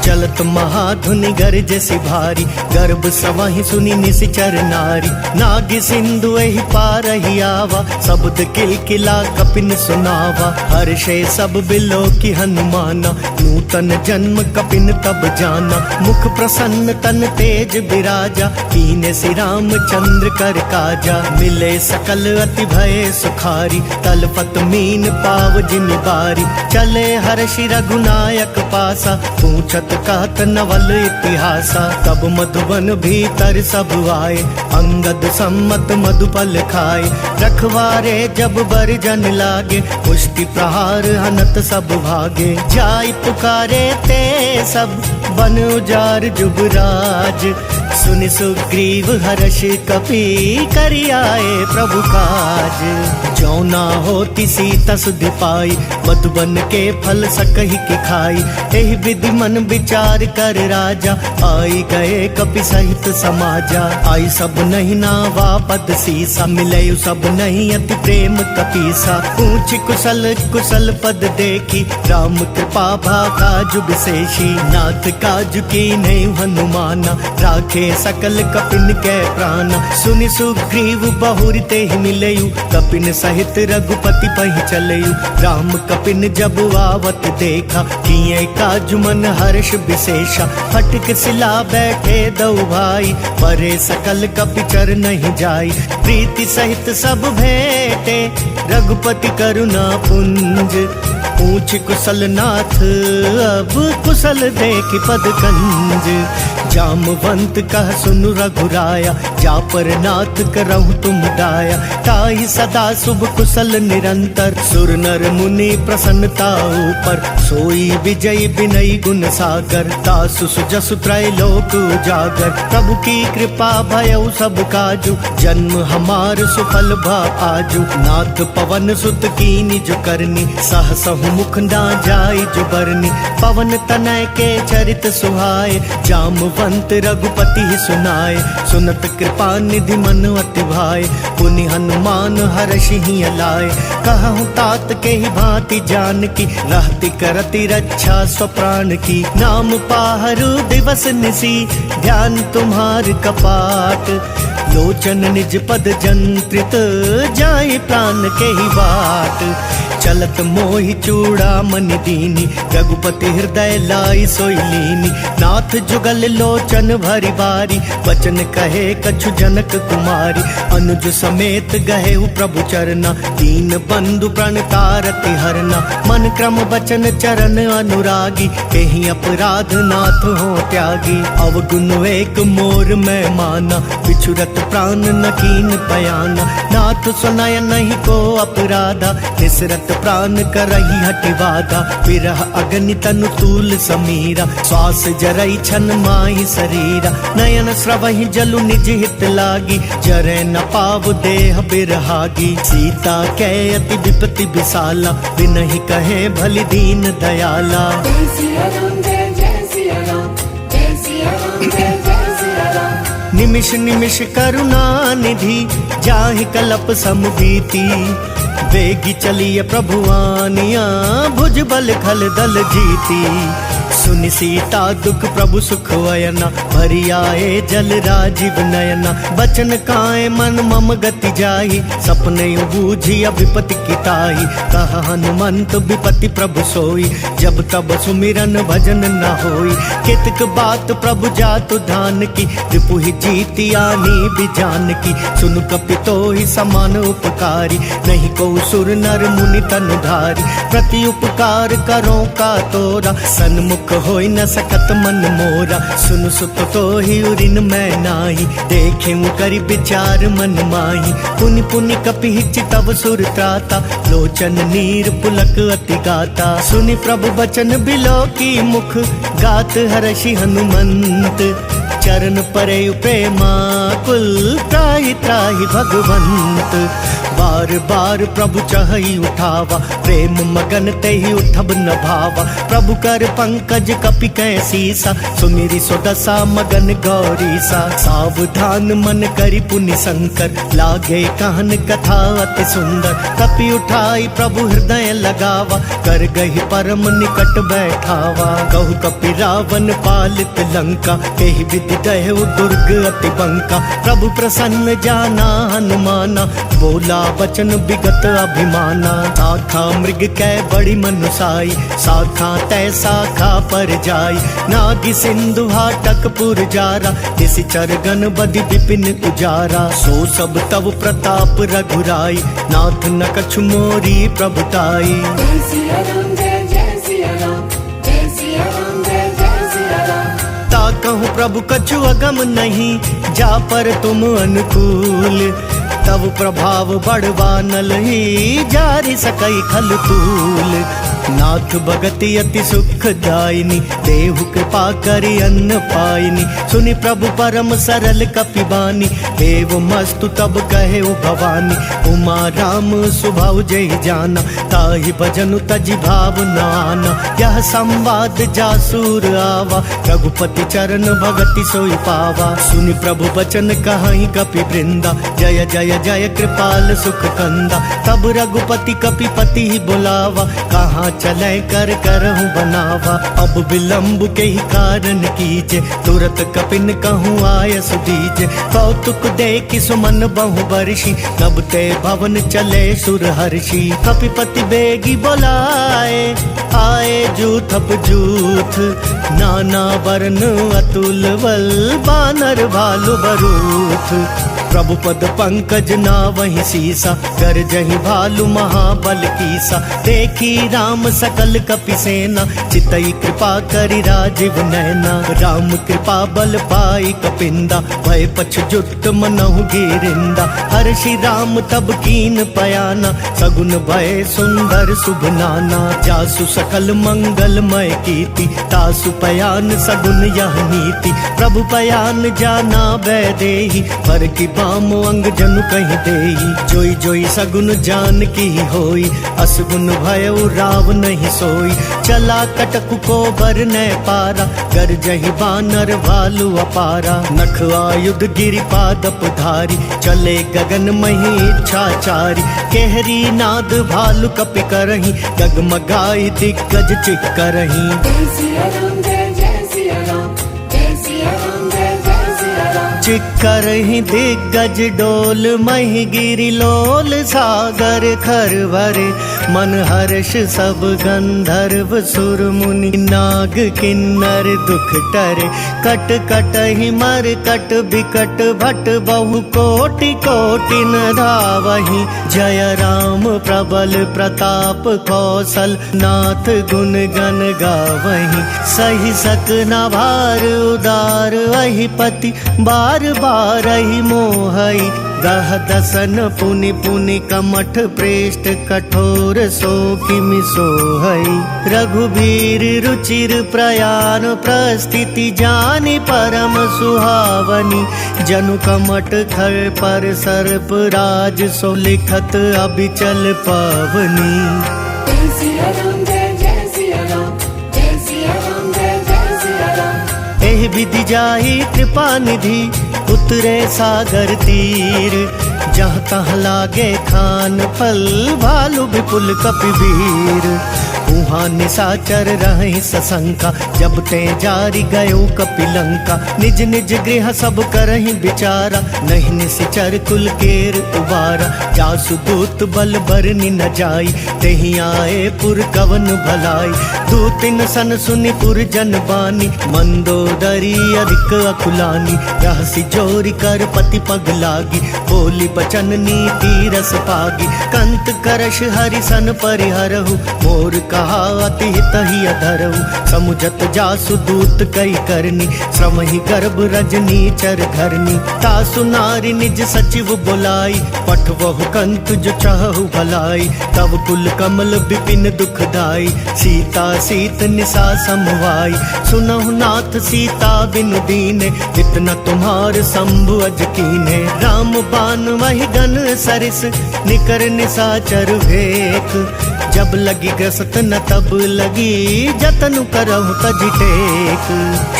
चलत महाधुनि गर्ज सिभारी, गर्भ सवहि सुनि निशिचर नारी। नाग सिंधु एहि पार ही आवा, शब्द किलकिला कपिन सुनावा। हर्षे सब बिलो की हनुमाना, नूतन जन्म कपिन तब जाना। मुख प्रसन्न तन तेज विराजा, कीने श्री राम चंद्र कर काजा। मिले सकल अति भय सुखारी, तलपत मीन पाव जिन बारी। चले हर्षि रघुनायक पासा, पूछत कहत नवल इतिहासा। तब मधुबन भीतर सब आए, अंगद सम्मत मधुपल खाए। रखवारे जब बर जन लागे, पुष्टि प्रहार हनत सब भागे। जाय पुकारे ते सब, बन उजार जुबराज। सुनि सुग्रीव हर्ष कपि, करि आए प्रभु काज। जो ना होती सीता सुधि पाई, मधुबन के फल सकहि की खाई। एहि विधि मन विचार कर राजा, आई गए कपि सहित समाजा। आई सब नहीं नावा पद सीसा, मिले सब नहीं अति प्रेम कपीसा। पूछ कुशल कुशल पद देखी, राम कृपा काजु विशेषी। नाथ काजु की नहीं हनुमाना, राखे सकल कपिन के प्राण। सुनि सुग्रीव बहुरी ते ही मिलयु, कपिन सहित रघुपति पहि चलयु। राम कपिन जब आवत देखा, किए काजु मन हर्ष विशेषा। फटक सिला बैठे दो भाई, परे सकल कपि चर नहीं जाई। प्रीति सहित सब भेटे, रघुपति करुणा पुंज। पूछ कुशल नाथ अब, कुशल देखि पद कंज। जामवंत कह सुनु रघुराया, जा पर नाथ करहु तुम दाया। ताहि सदा शुभ कुशल निरंतर, सुर नर मुनि प्रसन्नता ऊपर। सोई विजय विनय गुण सागर, तासु सुजसु त्रैलोक उजागर। प्रभु की कृपा भयउ सब काजु, जन्म हमार सुफल भा आजु। नाथ पवन सुत कीनि जो करनी, सहसहु मुख ना जाय जो बरनी। पवन तनय के चरित सुहाए, जामवंत रघुपति ही सुनाए। सुनत कृपा निधि मन अति भाए, पुनि हनुमान हर्षि ही लाए। कहूँ तात के ही भांति जान की, रहती करती रक्षा स्वप्राण की। नाम पाहरु दिवस निसी, ध्यान तुम्हार कपाट। लोचन निज पद जंत्रित, जाए प्राण के ही बाट। चलत मोहि चूड़ा मन दीनी, रघुपति हृदय लाई सोई लीनी। नाथ जुगल लोचन भरी बारी, वचन कहे कछु जनक कुमारी। अनुज समेत गहे प्रभु चरना, दीन बंधु प्रण तारति हरना। मन क्रम वचन चरण अनुरागी, कहीं अपराध नाथ हो त्यागी। अवगुण एक मोर मैं माना, बिछुरत प्राण न कीन पयाना। नाथ सुनाय नहीं को अपराधा, निसरत प्राण करही हटिवादा। विरह अग्नि तनु तूल समीरा, श्वास जरई छन माही शरीरा। नयन स्रवहि जलु निज हित लागी, जरे न पाव देह बिरहागी। सीता कै अति विपति विशाला, बिनहि कहे भली दीन दयाला। जय सिया राम जय जय सिया राम, जय सिया राम जय जय सिया राम। निमिष निमिष करुणा निधि, जाहि कलप समबीती। वेगी चलिए प्रभुआनिया, भुज बल खल दल जीती। सुनि सीता दुख प्रभु सुख वयना, भरी आए जल राजीव नयना। बचन काए मन मम गति जाहि, सपने बूझी विपति की ताहि। कहा हनुमंत विपति प्रभु सोई, जब तब सुमिरन भजन न होई। कितक बात प्रभु जातु धान की, रिपु ही जीती आनी बिजान की। सुनु कपितो ही समान उपकारी, नहीं को सुर नर मुनि तनुधारी। प्रति उपकार करो का तोरा, सन्मुख होई न सकत मन मोरा। सुनु सुत तो ही उरिन मैं नाही, देखे करि विचार मन माही। पुनि पुनि कपि चितव सुर त्राता, लोचन नीर पुलक अति गाता। सुनि प्रभु बचन बिलो की मुख, गात हर्षि हनुमंत। चरण परे प्रेमा व्याकुल त्राहि त्राहि भगवंत। बार बार प्रभु चहई उठावा, प्रेम मगन तेहि उठब न भावा। प्रभु कर पंकज कपि कैसीसा, सुमिरि सुदशा मगन गौरीसा। सावधान मन करि पुनि शंकर, लागे कहन कथा अति सुंदर। कपि उठाई प्रभु हृदय लगावा, कर गही परम निकट बैठावा। कहु कपि रावण पालित लंका, एहि विधि दहु दुर्ग अति बंका। प्रभु प्रसन्न जाना हनुमाना, बोला बचन विगत अभिमाना। शाखा मृग कै बड़ी मनुसाई, शाखा तय शाखा पर जाई। नागि सिंधु हाटक पुर जारा, तिसि चरगन बदि विपिन उजारा। सो सब तव प्रताप रघुराई, नाथ न कछु मोरी प्रभुताई। जय सिया राम जय जय सिया राम, जय सिया राम जय जय सिया राम। ता कहूँ प्रभु कछु अगम नहीं, जा पर तुम अनुकूल। तब प्रभाव बढ़वा नल ही, जारि सकई खल तूल। नाथ भगति अति सुख दायिनी, देहु कृपा करि अन्न पायिनी। सुनि प्रभु परम सरल कपि बानी, देव मस्तु तब कहे भवानी। उमा राम सुभाव जय जाना, ताहि भजनु तजि भाव नाना। यह संवाद जासूर आवा, रघुपति चरण भगति सोई पावा। सुनि प्रभु बचन कहाई कपि वृंदा, जय जय जय कृपाल सुख कंदा। तब रघुपति कपि पति ही बुलावा, कहाँ चले कर करहूँ बनावा। अब विलम्ब के ही कारण कीजे, तुरत कपिन कहूँ आय सुदीजे। कौतुक देखि सुमन बहु बरषि, तब ते भवन चले सुर हर्षि। कपिपति बेगी बोलाए, आए जूथप जूथ। नाना वर्ण अतुल बल, बानर भालु बरूथ। प्रभु पद पंकज ना वही सीसा, कर जही भालु महाबल कीसा। देखी राम सकल कपि सेना, चितई कृपा करि राजीव नैना। राम कृपा बल पाई कपिंदा, भय पछजुट मनहु गिरिंदा। हर्षि राम तब कीन पयाना, सगुन भय सुंदर शुभ नाना। जासु सकल मंगलमय कीर्ति, तासु पयान सगुन यह नीति। प्रभु पयान जाना वैदेही, पर की बाम अंग जनु कहीं देही। जोई जोई सगुन जान की होई, असगुन भयउ राव नहीं सोई। चला कटकु को बर न पारा, कर जही बानर भालु अपारा। नख आयुध गिरिपादप धारी, चले गगन मही इच्छाचारी। केहरी नाद भालु कपि करही, गगमगाई दिग्गज चिक करही। जय सिया राम जय जय सिया राम, जय सिया राम जय जय सिया राम। चिक्कर ही दिग्गज डोल, मही गिरि लोल सागर खर भरे। मन हर्ष सब गंधर्व सुर मुनि, नाग किन्नर दुख टरे। कट कट ही मर कट बिकट भट, बहु कोटि कोटि न धावही। जय राम प्रबल प्रताप कौशल, नाथ गुण गण गावही। सही सक न भार उदार, वही पति बार बार ही मोहई। दह दसन पुनि पुनि कमठ प्रेष्ठ, कठोर सो किमि सोहई। रघुबीर रुचिर प्रयाण, प्रस्थिति जानि परम सुहावनी। जनु कमठ खर पर सर्प राज, सो लिखत अबिचल पावनी। जय सिया राम जय जय सिया राम, जय सिया राम जय जय सिया राम। एहि विधि जाहि कृपा निधि, उतरे सागर तीर। जहाँ तहाँ लागे खान फल, भालु विपुल कपिवीर। उहाँ निशाचर रहि सशंका, जब ते जारी गयो कपिलंका। निज निज गृह सब करहि विचारा, नहीं निशिचर कुल केर उबारा। जासु दूत बल बरनि न जाई, तेहि आए पुर कवन भलाई। दूतिन सन सुनि पुर जन बानी, मंदोदरी अधिक अकुलानी। रहसि जोरी कर पति पग लागी, बोली बचन नीति रस पागी। कंत करश हरि सन परिहरहु, मोर का कहा अति हित ही अधरऊ, समुझत जासु दूत कई करनी, श्रम ही गर्भ रजनी चर घरनी। तासु नारी निज सचिव बुलाई, पठवहु कंत जो चाहु भलाई। तब कुल कमल विपिन दुखदाई, सीता सीत निसा समवाई। सुनहु नाथ सीता बिनु दीने, इतना तुम्हार शंभु अज कीने। राम बान वही गन सरिस, निकर निसाचर भेख। जब लगी ग्रसत न तब लगी, जतन करहु तज टेक।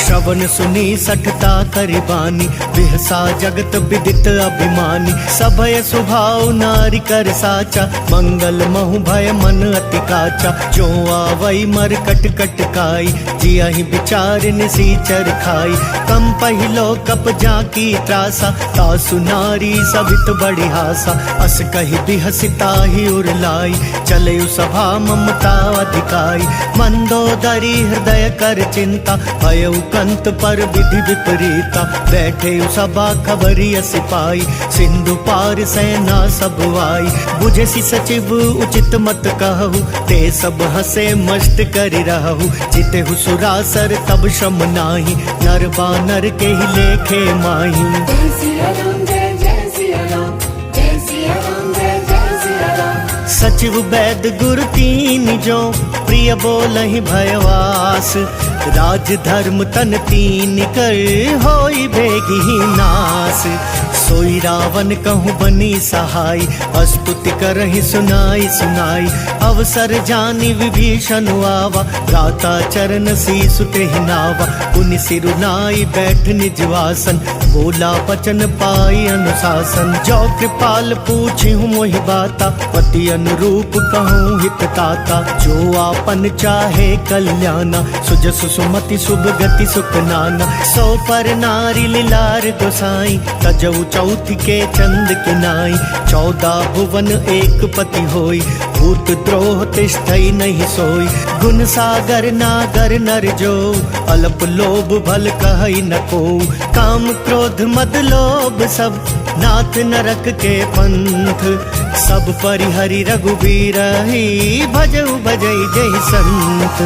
श्रवण सुनी सठता करिबानी, बिहसा जगत विदित अभिमानी। सभय स्वभाव नारी कर साचा, मंगल महु भय मन अति काचा। जो आवई मर कट कट काई, जियहि विचार निसीचर खाई। कम पहिलो कप जाकी त्रासा, तासु नारी सबित बड़ी हासा। अस कही बिहसिता ही उरलाई, चले सभा ममता अधिकाई। मंदोदरी हृदय कर चिंता, भयउ कंत पर विधि विपरीता। बैठे सभा खबरी सिपाही, सिंधु पार सेना सब आई। बुझे सी सचिव उचित मत कहु, ते सब हसे मस्त करि रहु। जिते सुरासर तब श्रम नाही, नर बानर के ही लेखे माही। जय सिया राम जय जय सिया राम, जय सिया राम जय जय सिया राम। सचिव वैद गुरु तीन जो, प्रिय बोलहि भयवास। राज धर्म तन तीन कर, होई भेगी नास। सोई रावण कहूँ बनी सहाय, अस्तुति करहि सुनाई सुनाई। अवसर जानी विभीषण आवा, भ्राता चरण सीसु तेहि नावा। पुनि सिरुनाई बैठ निजवासन, बोला बचन पाई अनुशासन। जो कृपाल पूछिहु मोहि बाता, पति अनुरूप कहूँ हित ताता। जो आपन चाहे कल्याणा, सुजसु सुमति शुभ गति सुख नाना। सो पर नारी लीलार गोसाई, तजऊ चौथ के चंद के नाई। 14 भुवन एक पति होई, भूत द्रोह तिष्ठई नहीं सोई। गुण सागर नागर नर जो, अल्प लोभ भल कहई न को। काम क्रोध मद लोभ सब, नाथ नरक के पंथ। सब परिहरि रघुबीर ही, भजऊ भजई जय संत।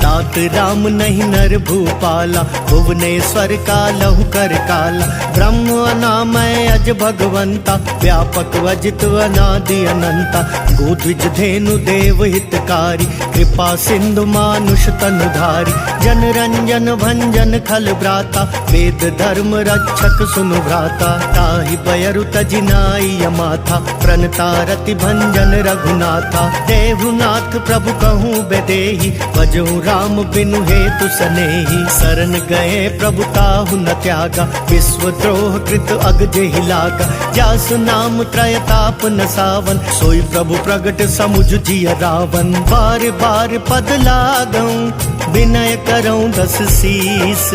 तात राम नहीं नर भूपाला, भुवनेश्वर कालहु कर काला। ब्रह्म अनामय अज भगवंता, व्यापक वजित अनादि अनंता। गोद्विज धेनु देव हितकारी, कृपा सिंधु मानुष तनुधारी। जन रंजन भंजन खल भ्राता, वेद धर्म रक्षक सुनु भ्राता। ताहि बयरु तजिनाई यमाथा, प्रणता रति भंजन रघुनाथा। देहुनाथ प्रभु कहूँ बेदेहि, भजहु राम बिनु हेतु सनेहि। शरण गए प्रभु ताहु न त्यागा, विश्व द्रोह कृत अग जेहि लागा। जासु नाम त्रयताप न सावन, सोई प्रभु प्रगट समुझ जिय रावण। बार बार पद लागऊं, विनय करऊं 10 शीस।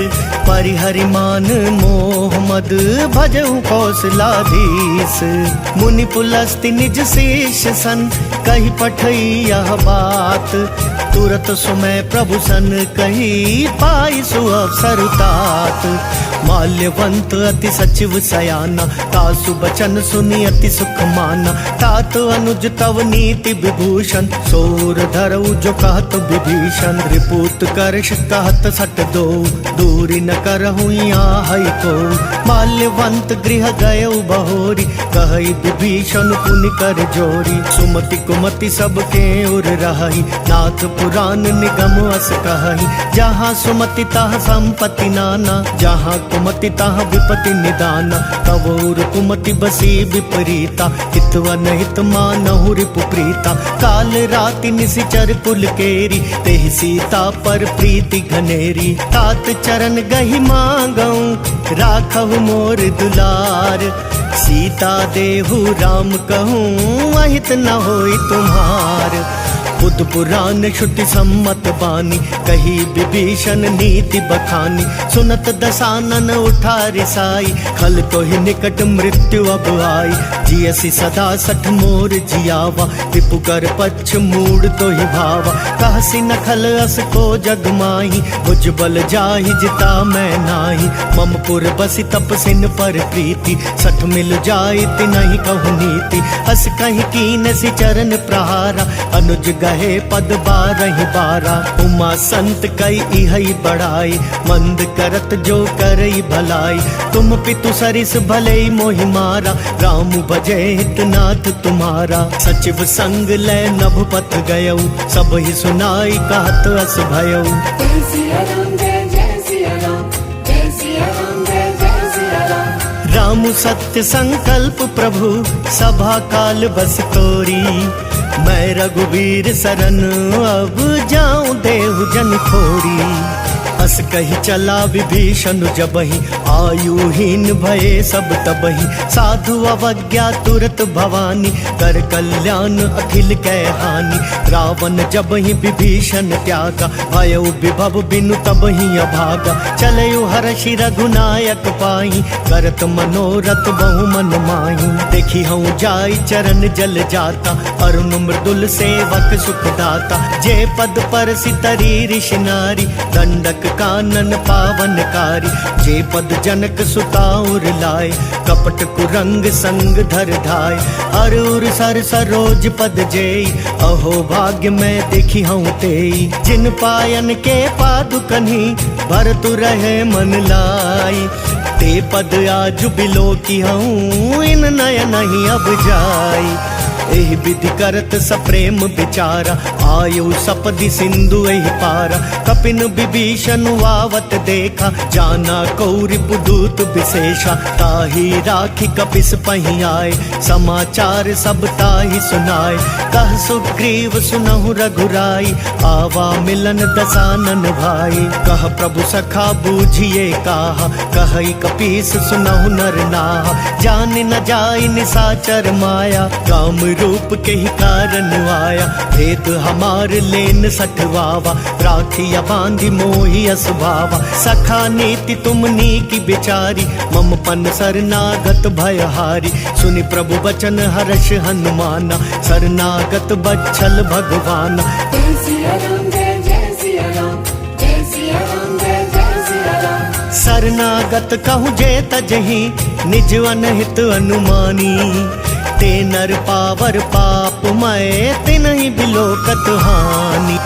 परिहरि मान मोह मद, भजहु कौशलाधीश। मुनि पुलस्ति निज शेष सन, कही पठई यह बात। तुरत सुमय प्रभु सन कही, पाई सुअवसर तात। माल्यवंत अति सचिव सयाना, तासु बचन सुनी अति सुख माना। तात अनुज तव नीति विभूषण, सोर धरऊ जो कहत विभीषण। रिपुत करश कहत सट दो, दूरी न करहु यहाँ को। माल्यवंत गृह गयऊ बहोरी, कहई विभीषण पुनि कर जोरी। सुमति कुमति सबके उर रही, नाथ पुराण निगम अस कहई। जहाँ सुमति तहाँ संपत्ति नाना, जहाँ कुमति तहाँ विपति निदाना। तब उर कुमति बसी विपरीता, हितवन हित मानहु रिपु प्रीता। काल राति निशिचर कुल केरी, तेहि सीता पर प्रीति घनेरी। तात चरण गहि मांगऊं, राखहु मोर दुलार। सीता देहु राम कहूँ, अहित न होई तुम्हार। बुद्ध पुराण श्रुति सम्मत बानी, कही विभीषण नीति बखानी। सुनत दसानन उठा रिसाई, खल तो ही निकट मृत्यु अब आई। जियसी सदा सठ मोर जियावा, विपु कर पक्ष मूड तो ही भावा। कहसी न खल अस को जग माही, भुज बल जाहि जिता मैं नाही। मम पुर बसी तपसिन पर प्रीति, सठ मिल जाई ति नहीं कहु नीति। अस कहीं कीन सी चरण प्रहारा, अनुज गहे पद बारहि बारा। उमा संत कई इहई बड़ाई, मंद करत जो करई भलाई। तुम पितु सरिस भले मोहि मारा, राम भजे हितनाथ तुम्हारा। सचिव संग लै नभ पथ गयऊ, सब ही सुनाई कहत अस भयऊ। जय सिया राम जय सिया राम, जय सिया राम जय सिया राम। राम सत्य संकल्प प्रभु, सभा काल बस तोरी। मैं रघुवीर सरन अब जाऊं देहु जन खोरी। अस कही चला विभीषण जबहि, आयुहीन भये सब तबहि। साधु अवज्ञा तुरत भवानी, कर कल्याण अखिल कै हानि। रावण जबहि विभीषण त्यागा, भयउ विभव बिनु तबहि अभागा। चलयु हर्षि रघुनायक पाई, करत मनोरथ बहु मन माही। देखी हूँ जाई चरण जल जाता, अरुण मृदुल सेवक सुखदाता। जे पद पर सितरी ऋषि नारी, दंडक कानन पावनकारी। जे पद जनक सुताउर लाए, कपट कुरंग संग धर धाय। अरुर सर सरोज पद जेई, अहो भाग्य मैं देखी हूँ तेई। जिन पायन के पादुकन्ही, भरतु रहे मन लाई। ते पद आज बिलो की हूँ, इन नय नहीं अब जाई। एहि विधि करत सप्रेम विचारा, आयु सपदि सिंधु एहि पारा। कपिन विभीषण वावत देखा, जाना कौरि पुदूत विशेषा। ताहि राखी कपिस पहि आए, समाचार सब ताहि सुनाए। कह सुग्रीव सुनहु रघुराई, आवा मिलन दसानन भाई। कह प्रभु सखा बूझिए काहा, कहई कपीस सुनहु नर नाहा। जान न जाय निसाचर माया, काम रूप के ही कारण आया। भेद हमार लेन सठवावा, राखिया बांधी मोहि असभावा। सखा नीति तुमनी की बिचारी, मम पन शरणागत भयहारी। सुनि प्रभु वचन हर्ष हनुमाना, शरणागत बच्छल भगवाना। जय सिया राम जय सिया राम, जय सिया राम जय सिया राम। शरणागत कहूँ जे तजहि, निज अनहित अनुमानी। ते नर पावर पाप मैं, तिनहि बिलोकत हानि।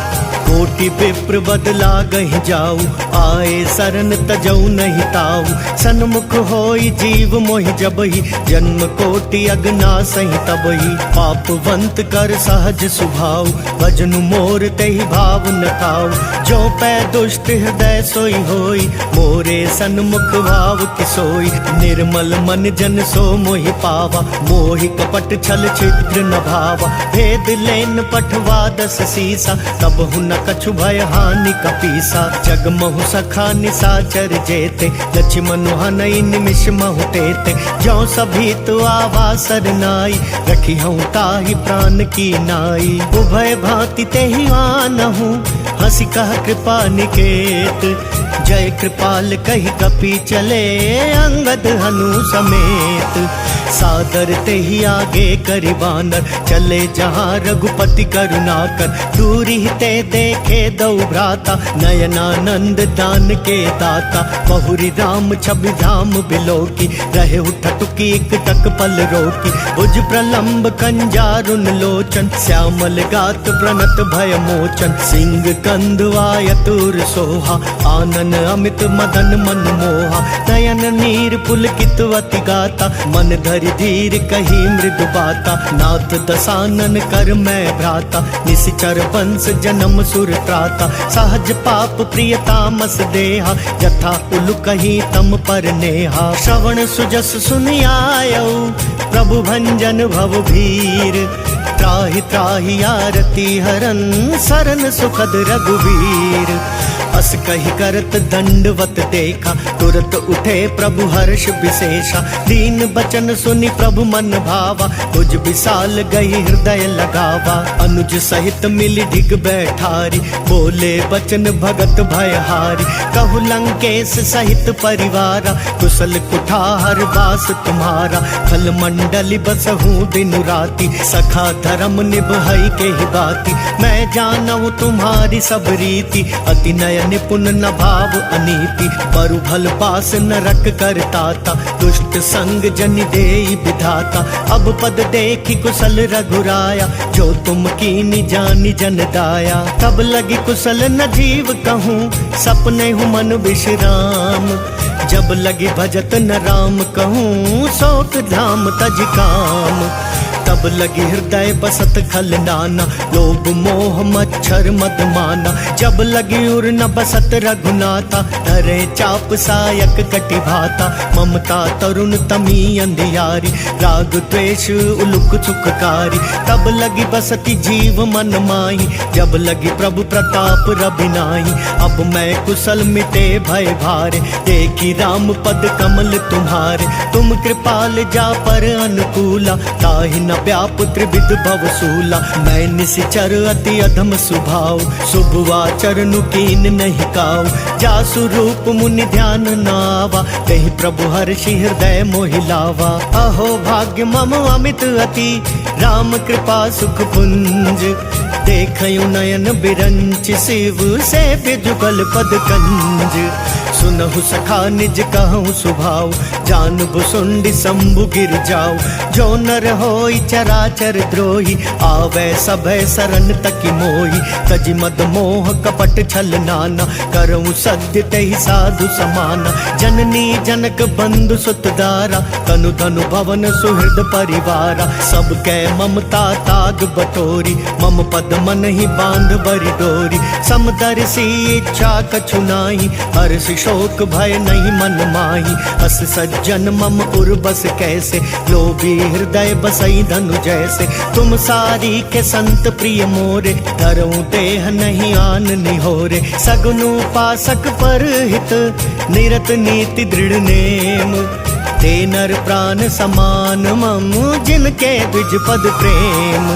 कोटि विप्र बदला गहि जाऊ, आए शरण तजऊ नहीं ताऊ। सन्मुख होई जीव मोहि जबहि, जन्म कोटि अगना सही तबहि। पापवंत कर सहज सुभाव, भजनु मोर तेहि भाव न ताऊ। जो पै दुष्ट हृदय सोई होई, मोरे सन्मुख भाव किसोई। निर्मल मन जन सो मोहि पावा, मोहि कपट छल छिद्र न भावा। भेद लेन पठवा दस सीसा, तब हुन कछु भय हानि कपीसा। जग महु सखा निसाचर जेते, लक्ष्मण हनई निमिष महु तेते। जो सभी तो आवासर नाई, रखी हूँ ताहि प्राण की नाई। उभय भांति तेहि आनहु, हंसी कह कृपा निकेत। जय कृपाल कही कपि चले, अंगद हनु समेत। सादर तेहि आगे करि बानर, चले जहाँ रघुपति करुणाकर। दूरी ते देखे दौ भ्राता, नयनानंद दान के दाता। बहुरी राम छवि धाम बिलोकी, रहे उठटुकी एक टक पल रोकी। भुज प्रलंब कंजारुन लोचन, श्यामल गात प्रणत भय मोचन। सिंह कंदवाय तुर सोहा, आनन अमित मदन मन मोहा। नयन नीर पुलकित अति गाता, मन धरि धीर कही मृदु बाता। नाथ दसानन कर मैं भ्राता, निशिचर वंश जन्म सुर त्राता। सहज पाप प्रिय तामस देहा, जथा उलु कही तम पर नेहा। श्रवण सुजस सुनि आयऊ, प्रभु भंजन भव भीर। त्राहि त्राहि आरती हरन, सरन सुखद रघुवीर। अस कही करत दंडवत देखा, तुरत उठे प्रभु हर्ष विशेषा। दीन बचन सुनि प्रभु मन भावा, तुझ विशाल गई हृदय लगावा। अनुज सहित मिली ढिग बैठारी, बोले बचन भगत भयहारी। कहु लंकेश सहित परिवारा, कुशल कुठार बास तुम्हारा। फल मंडली बसहूँ दिन राति, सखा धर्म निभई के ही बाती। मैं जानऊ तुम्हारी सब रीति, अति नयन निपुण न भाव अनीति, बरु भल पास नरक करताता, दुष्ट संग जन देई विधाता। अब पद देखी कुशल रघुराया, जो तुम कीनी जानी जन दाया। तब लगी कुशल न जीव कहूँ, सपने हूँ मन विश्राम। जब लगी भजत न राम कहूँ, शोक धाम तज काम। तब लगी हृदय बसत खल नाना, लोभ मोह मच्छर मद माना। जब लगी उर न बसत रघुनाथा, धरे चाप सायक कटि भाता। ममता तरुण तमी अंधियारी, राग द्वेष उलुक सुखकारी। तब लगी बसती जीव मन माही, जब लगी प्रभु प्रताप रबिनाही। अब मैं कुशल मिटे भय भारे, देखी राम पद कमल तुम्हारे। तुम कृपाल जा पर अनुकूला, ताहि न व्याप त्रिविध भवसूला। मैं निशिचर अति अधम स्वभाव, शुभ आचरण कीन नहीं काऊ। जासु रूप मुनि ध्यान नावा, कही प्रभु हर्षि हृदय मोहिलावा। अहो भाग्य मम अमित अति, राम कृपा सुख पुंज। देखयु नयन बिरंच, शिव से जुगल पद कंज। सुनहु सखा निज कहूँ सुभाव, जानबु सुंडी शंभु गिर जाओ। जो नर होई चराचर द्रोही, आवे सभय सरन तकी मोही। तजि मद मोह कपट छल नाना, करऊँ सद्य तहि साधु समाना। जननी जनक बंधु सुत दारा, तनु धनु भवन सुहृद परिवारा। सब कै ममता ताग बटोरी, मम पद मन ही बांध बरि डोरी। समदर्शी इच्छा कछु नाही, हर्ष शोक भय नहीं मन माही। अस सज्जन मम उर्बस कैसे, लोभी हृदय बसई धनु जैसे। तुम सारी के संत प्रिय मोरे, धरऊं देह नहीं आन निहोरे। सगुनु पासक पर हित, निरत नीति दृढ़ नेम। ते नर प्राण समान मम, जिनके द्विज पद प्रेम।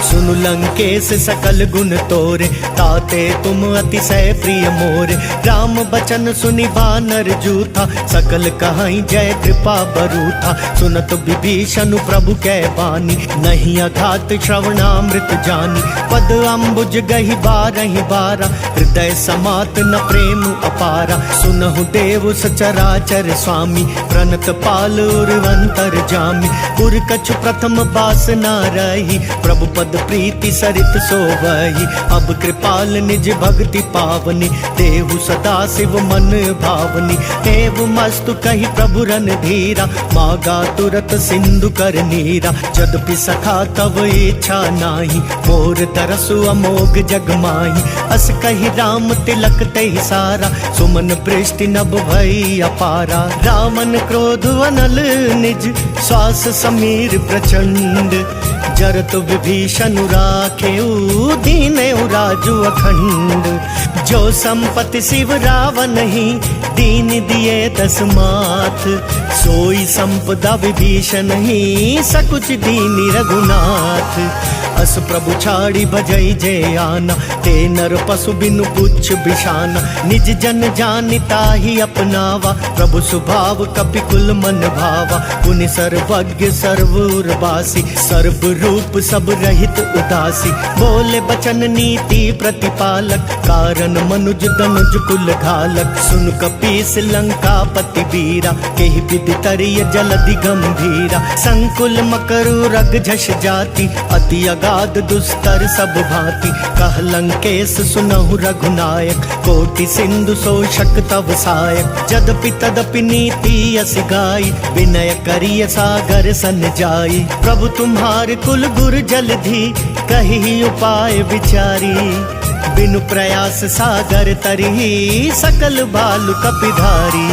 सुनु लंकेश सकल गुण तोरे, ताते तुम अतिशय प्रिय मोरे। राम बचन सुनि बानर जूथा, सकल कहाई जय कृपा बरूथा। सुनत विभीषण प्रभु कै बानी, नहीं अघात श्रवणामृत जानी। पद अम्बुज गहि बारहि बारा, हृदय समात न प्रेम अपारा। सुनहु देव सचराचर स्वामी, प्रणत पाल उर्वंतर जामी। उर कछु प्रथम बासना रही, प्रभु पद प्रीति सरित सोवही। अब कृपाल निज भक्ति पावनी, देहु सदा शिव मन भावनी। एव मस्तु कही प्रभु रन धीरा, मागा तुरत सिंधु कर नीरा। जदपि सखा तव इच्छा नाही, मोर तरसु अमोघ जग माही। अस कही राम तिलक तहि सारा, सुमन पृष्टि नभ भई अपारा। रावण क्रोध अनल निज, श्वास समीर प्रचंड। जरत विभीषण राखेऊ, दीनेऊ राजु अखंड। जो संपत्ति शिव रावण ही, दीन दिए दस माथ। सोई संपदा विभीषण ही, सकुच दीनी रघुनाथ। अस प्रभु छाड़ी भजई जय आना, ते नर पशु बिनु पुच्छ बिशाना। निज जन जानिता ही अपनावा, प्रभु स्वभाव कपि कुल मन भावा। पुनि सर्वज्ञ सर्वउर्वासी, सर्व रूप सब रहित उदासी। बोले बचन नीति प्रतिपालक, कारण मनुज दनुज कुल घालक। सुन कपीस लंकापति वीरा, केहि विधि तरिय जलधि गंभीरा। संकुल मकरु रग झष जाति, अति अगाध दुस्तर सब भांति। कह लंकेश सुनहु रघुनायक, कोटि सिंधु शोषक तव सायक। जदपि तदपि नीति यस गाई, विनय करिय सागर सन जाई। प्रभु तुम्हार कुल गुर जलधि, कही उपाय विचारी। बिनु प्रयास सागर तरही, सकल बालु कपिधारी।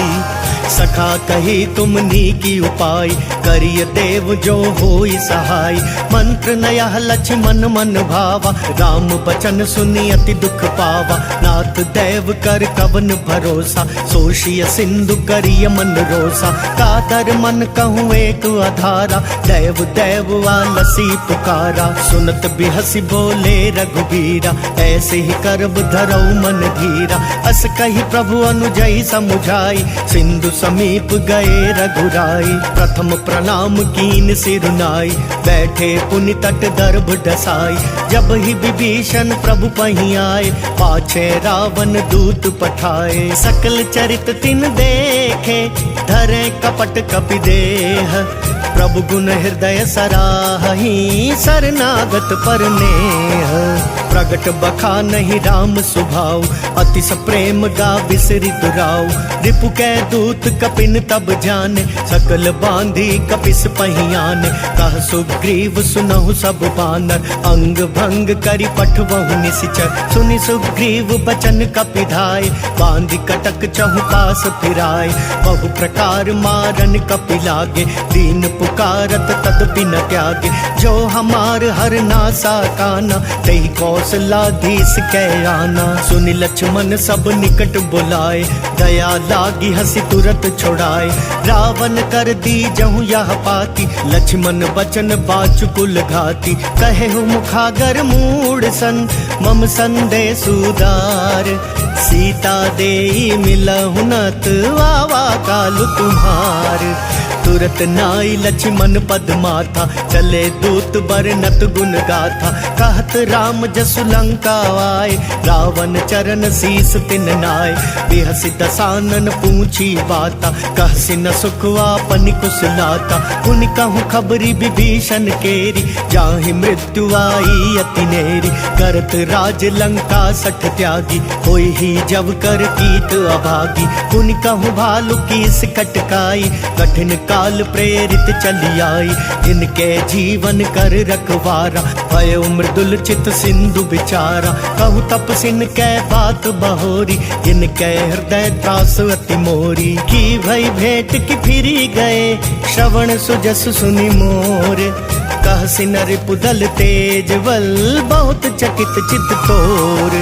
सखा कही तुमनी की उपाय, करिय देव जो होई सहाय। मंत्र नयह लक्ष्मण मन भावा, राम बचन सुनि अति दुख पावा। नाथ देव कर कवन भरोसा, सोषिय सिंधु करिय मन रोसा। कातर मन कहूँ एक आधारा, देव देव आलसी पुकारा। सुनत बिहसी बोले रघुबीरा, ऐसे ही करब धरऊ मन धीरा। अस कही प्रभु अनुजई समुझाई, सिंधु समीप गए रघुराई। प्रथम प्रणाम कीन सिरुनाई, बैठे पुनि तट गर्भ ढसाई। जब ही विभीषण प्रभु पही आए, पाछे रावण दूत पठाए। सकल चरित तिन देखे, धरे कपट कपि देह। प्रभु गुण हृदय सराही, शरणागत पर नेह। प्रगट बखा नहीं राम सुभाव, अतिस प्रेम गा बिसरि दुराव। रिपु कै दूत कपिन तब जाने, सकल बांधी कपिस पहियाने। कह सुग्रीव सुनहु सब बानर, अंग भंग करि पठवहु निशिचर। सुनि सुग्रीव बचन कपि धाय, बांधी कटक चहु पास फिराय। बहु प्रकार मारन कपि लागे, दीन पुकारत तदपि न त्यागे। जो हमार हर नासा काना, तहि कौशलाधीश कै आना। सुनि लक्ष्मण सब निकट बुलाए, दया लागी हंसी तुरत छोड़ाए। रावण कर दी जहु यह पाती, लक्ष्मण बचन बाचुकुल घाती। कहे मुखागर मूड सन, मम संदेश उदार। सीता देई मिलहु नत, आवा कालु तुम्हार। तुरत नाई लक्ष्मण पद माथा, चले दूत बरनत गुण गाथा। कहत राम जसु लंका आए, रावण चरण शीस तिन नाय। बिहसि दसानन पूछी बाता, कहसि न सुखवा पनि कुशलाता। पुनि कहूँ खबरी विभीषण केरी, जाहि मृत्यु आई अति नेरी। करत राज लंका सठ त्यागी, होई ही जब कर कीट अभागी। पुनि कहूँ भालु कीस कटकाई, कठिन काल प्रेरित चली आई। जिनके जीवन कर रखवारा, भयो मृदुल चित सिंधु विचारा। कहु तपसिन कै बात बहोरी, जिनके हृदय त्रास अति मोरी। की भई भेंट की फिरी गए, श्रवण सुजस सुनि मोर। कहसि नर पुदल तेज बल, बहुत चकित चित तोर।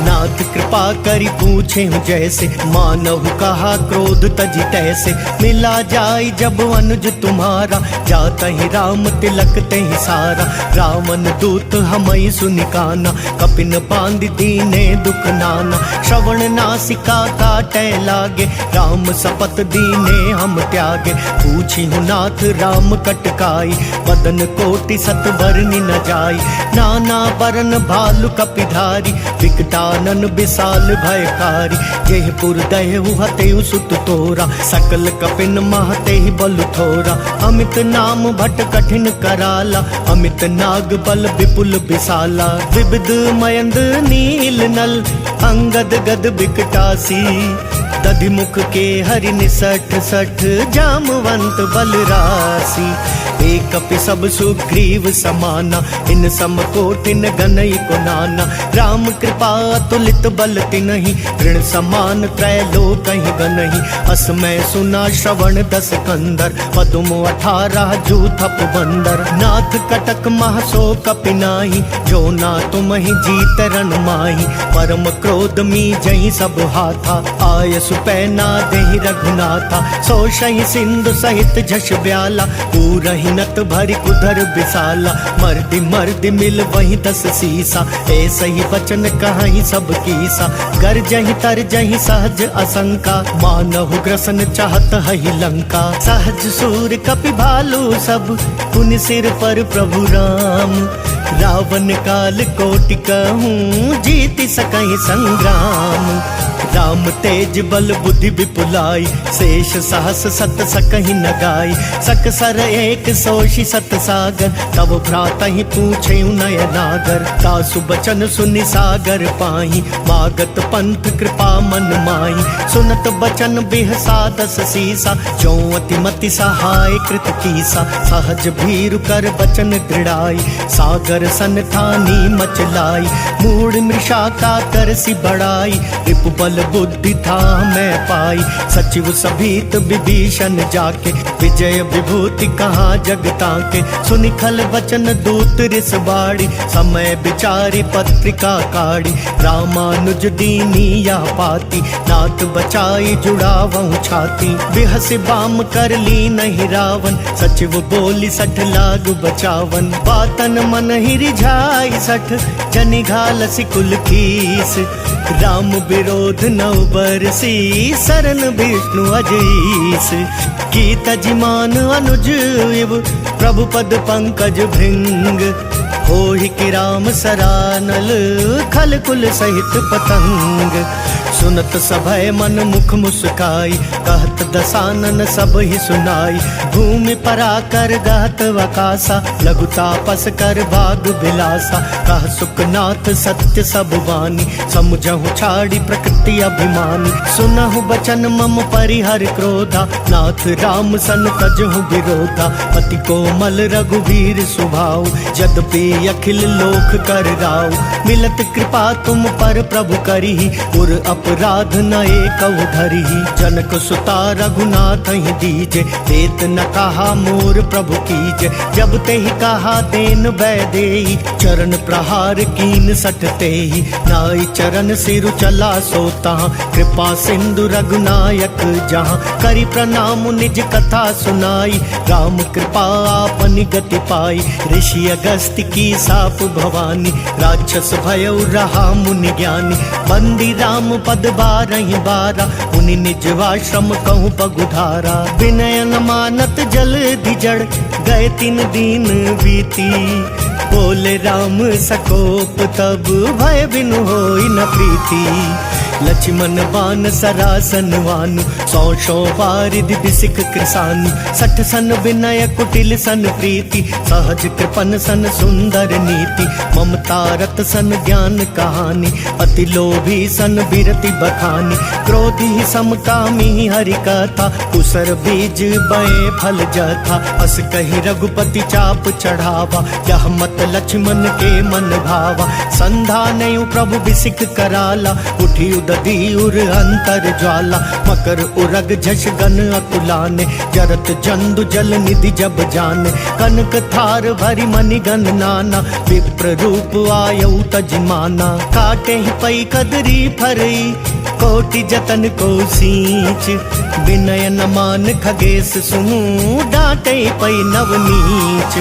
नाथ कृपा करी पूछे हूँ जैसे, मानहु कहा क्रोध तजी तैसे। मिला जाय जब अनुज तुम्हारा, जाता ही राम तिलक तेहि सारा। रावण दूत हमई सुनिकाना, कपिन बांध दीने दुख नाना। श्रवण नासिका काटे लागे, राम सपत दीने हम त्यागे। पूछी हूँ नाथ राम कटकाई, बदन कोटि सत बरनि न जाई। नाना बरन भालु कपिधारी, विकटानन विशाल भयकारी। जेह पुर दहेहु हतेहु सुत तोरा, सकल कपिन महतेहि बल थोरा। अमित नाम भट कठिन कराला, अमित नाग बल विपुल विशाला। विविध मयंद नील नल, अंगद गद विकटासी। दधि मुख के हरि निसठ सठ, जामवंत बल राशि। एक कपि सब सुग्रीव समाना, इन सम कोटिन गनई को नाना। राम कृपा तुलित बल तिनहि, ऋण समान त्रय लोकहि गनहि। असमय सुना श्रवण दस कंदर, पदुम 18 जूथप बंदर। नाथ कटक महसो कपि नाही, जो ना तुमहि जीत रण माही। परम क्रोध मी जहि सब हाथा, आय सुपैना देहि रघुनाथा। सो सहि सिंधु सहित झस ब्याला, पूरहि नत भरि कुधर विशाला। मर्दि मर्दि मिल वही 10 सीसा, ऐसे ही वचन कहीं सब कीसा। गर जहि तर जहि सहज असंका, मानहु ग्रसन चाहत हहि लंका। सहज सूर कपि भालू सब, पुनि सिर पर प्रभु राम। रावण काल कोटि कहूँ, जीति सकहि संग्राम। राम तेज बल बुद्धि विपुलाई, शेष सहस सत सकहि न गाई। सक सर एक सोषि सत सागर, तब भ्रातहि पूछे नयनागर। तासु बचन सुनि सागर पाही, मागत पंथ कृपा मन माही। सुनत बचन बिहसा 10 सीसा, जो अति मति सहाय कृत कीसा। सहज भीरु कर बचन दृढ़ाई, सागर सन ठानी मचलाई। मूढ़ मृषा का करसि बढ़ाई, रिपु बल बुद्धि था मैं पाई। सचिव सभीत विभीषण जाके, विजय विभूति कहाँ जगता के। सुनि खल वचन दूत रिस बाड़ी, समय विचारी पत्रिका काढ़ी। रामानुज दीनी या पाती, नाथ बचाई जुड़ावहु छाती। बिहसि बाम कर ली नहीं रावण, सचिव बोली 60 लाग बचावन। बातन मन ही रिझाई 60, जनि घालसि कुल कीस। राम विरोध नौ बरसी, शरण विष्णु अजईस। की तजिमान अनुज इव प्रभु पद पंकज भृंग, होहि कि राम सरानल खल कुल सहित पतंग। सुनत सभय मन मुख मुस्काई, कहत दसानन सब ही सुनाई। भूमि पराकर गात वकासा, लघु तापस कर भाग बिलासा। कह सुखनाथ सत्य सब वाणी, समुझहु छाड़ी प्रकृति अभिमानी। सुनहु बचन मम परिहर क्रोधा, नाथ राम सन तजहु विरोधा। पति कोमल रघुवीर सुभाऊ, यद्यपि अखिल लोक कर राऊ। मिलत कृपा तुम पर प्रभु करिहि, उर अपराध न एकहु धरिहि। जनक सुता रघुनाथ ही दीजे, देत न कहा मोर प्रभु कीजे। जब ते ही कहा देन बैदेई, चरण प्रहार कीन सट तेहि। नाई चरण सिरु चला सोता, कृपा सिंधु रघुनायक जहाँ। करि प्रणाम निज कथा सुनाई, राम कृपा आपन गति पाई। ऋषि अगस्त्य की साप भवानी, राक्षस भयउ रहा मुनि ज्ञानी। बंदी राम पद बारहि बारा, मुनि निज आश्रम कहूँ पगुधारा। विनय न मानत जल धिजड़, गए 3 दिन बीती। बोले राम सकोप तब, भय बिनु होई न प्रीति। लक्ष्मण बान सरासन वानु, 100 वारिधि बिसिक कृसानु। 60 सन विनय कुटिल सन प्रीति, सहज कृपन सन सुंदर नीति। ममता रत सन ज्ञान कहानी, अति लोभी सन बिरति बखानी। क्रोधी समकामी हरि कथा, उसर बीज बए फल जथा। अस कही रघुपति चाप चढ़ावा, यह मत लक्ष्मण के मन भावा। संधा नहीं प्रभु बिसिक कराला, उठी उदधी उर अंतर ज्वाला। मकर उरग झष गन अकुलाने, जरत जंदु जल निधि जब जाने। कनक थार भरी मणि गन नाना, विप्र रूप आयउ तजमाना। काटे ही पई कदरी फरई, कोटि जतन को सींच। विनय न मान खगेश सुनु, डांटे पई नवनीच।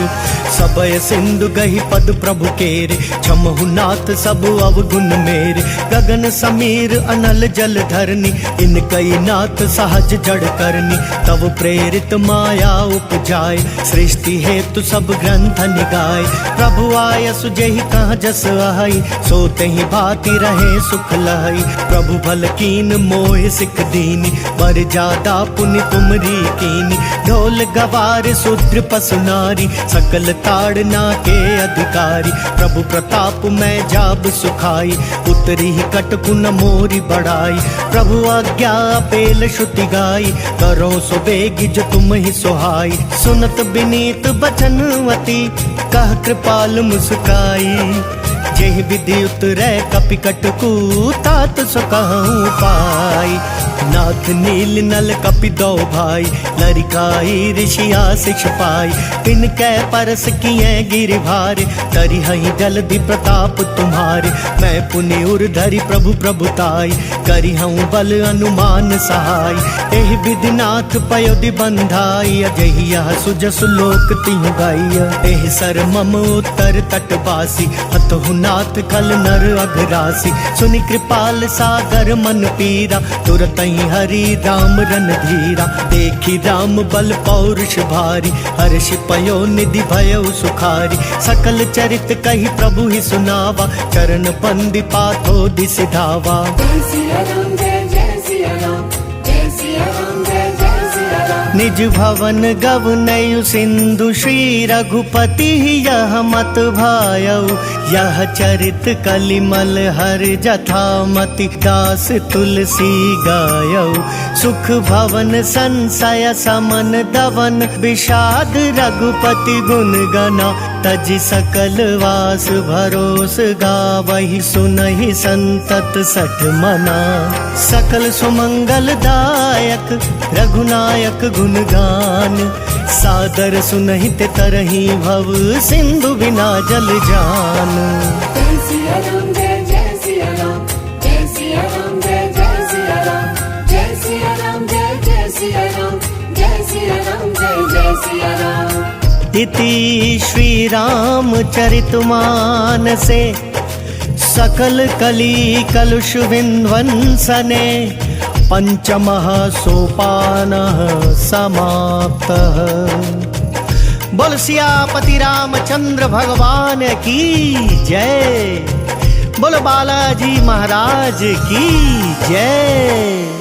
सबय सिंधु गही पद प्रभु केरे, क्षमहु नाथ सब अवगुण मेरे। गगन समीर अनल जल धरनी, इनकई नाथ सहज जड़ करनी। तब प्रेरित माया उपजाय, सृष्टि हेतु सब ग्रंथ निगाय। प्रभु आय सुजेहि कहाँ जस आई, सोते ही भांति रहे सुख लहई। प्रभु भल कीन मोहि सिख दीनी, बर जादा पुनि तुमरी कीनी। ढोल गवार शूद्र पसु नारी, सकल ताड़ना के अधिकारी। प्रभु प्रताप मैं जाब सुखाई, उतरी ही कटकु न मोरी बढ़ाई। प्रभु आज्ञा पेल श्रुति गाई, करो सो बेगी जो तुम ही सुहाई। सुनत बिनीत बचनवती, कह कृपाल मुस्काई। जेहि विधि उतरै कपि कटकु, तात सो कहूँ पाई। नाथ नील नल कपि दो भाई, लरिकाई ऋषि आशिष पाई। तिन कै परस किए गिरि भारे, तरि हई जल्दी प्रताप तुम्हारे। मैं पुनि उर धरि प्रभु प्रभुताई, करि हूँ बल अनुमान सहाय। एहि विधि नाथ पयोधि बंधाई, अजहि यह सुजसु लोक तिहु गाइया। एहि सर मम उत्तर तटवासी, हतहु नाथ खल नर अघरासी। सुनि कृपाल सागर मन पीरा, तुरत हरि राम रणधीरा। देखी राम बल पौरुष भारी, हर्ष पयो निधि भयो सुखारी। सकल चरित कही प्रभु ही सुनावा, चरण बंदी पाथो दिस धावा। जय सिया राम, जय जय सिया राम, जय सिया राम, जय जय सिया राम। निज भवन गवनयु सिंधु, श्री रघुपति यह मत भायउ। यह चरित कलिमल हर जथा मति, दास तुलसी गायउ। सुख भवन संशय समन दवन, विषाद रघुपति गुण गना। तजि सकल वास भरोस गावहि, सुनहि संतत सठ मना। सकल सुमंगल दायक रघुनायक गुण गान, सादर सुनहि ते तरहि भव सिंधु बिना जल जान। जय सिया राम, जय जय सिया राम, जय सिया राम, जय जय सिया राम, जय सिया राम, जय जय सिया राम, जय सिया राम, जय जय सिया राम। इति श्री राम चरितमानसे, सकल कली कलुष विन्वंसने। पंचमः सोपानः समाप्तः। बोल सियापति रामचंद्र भगवान की जय। बोल बालाजी महाराज की जय।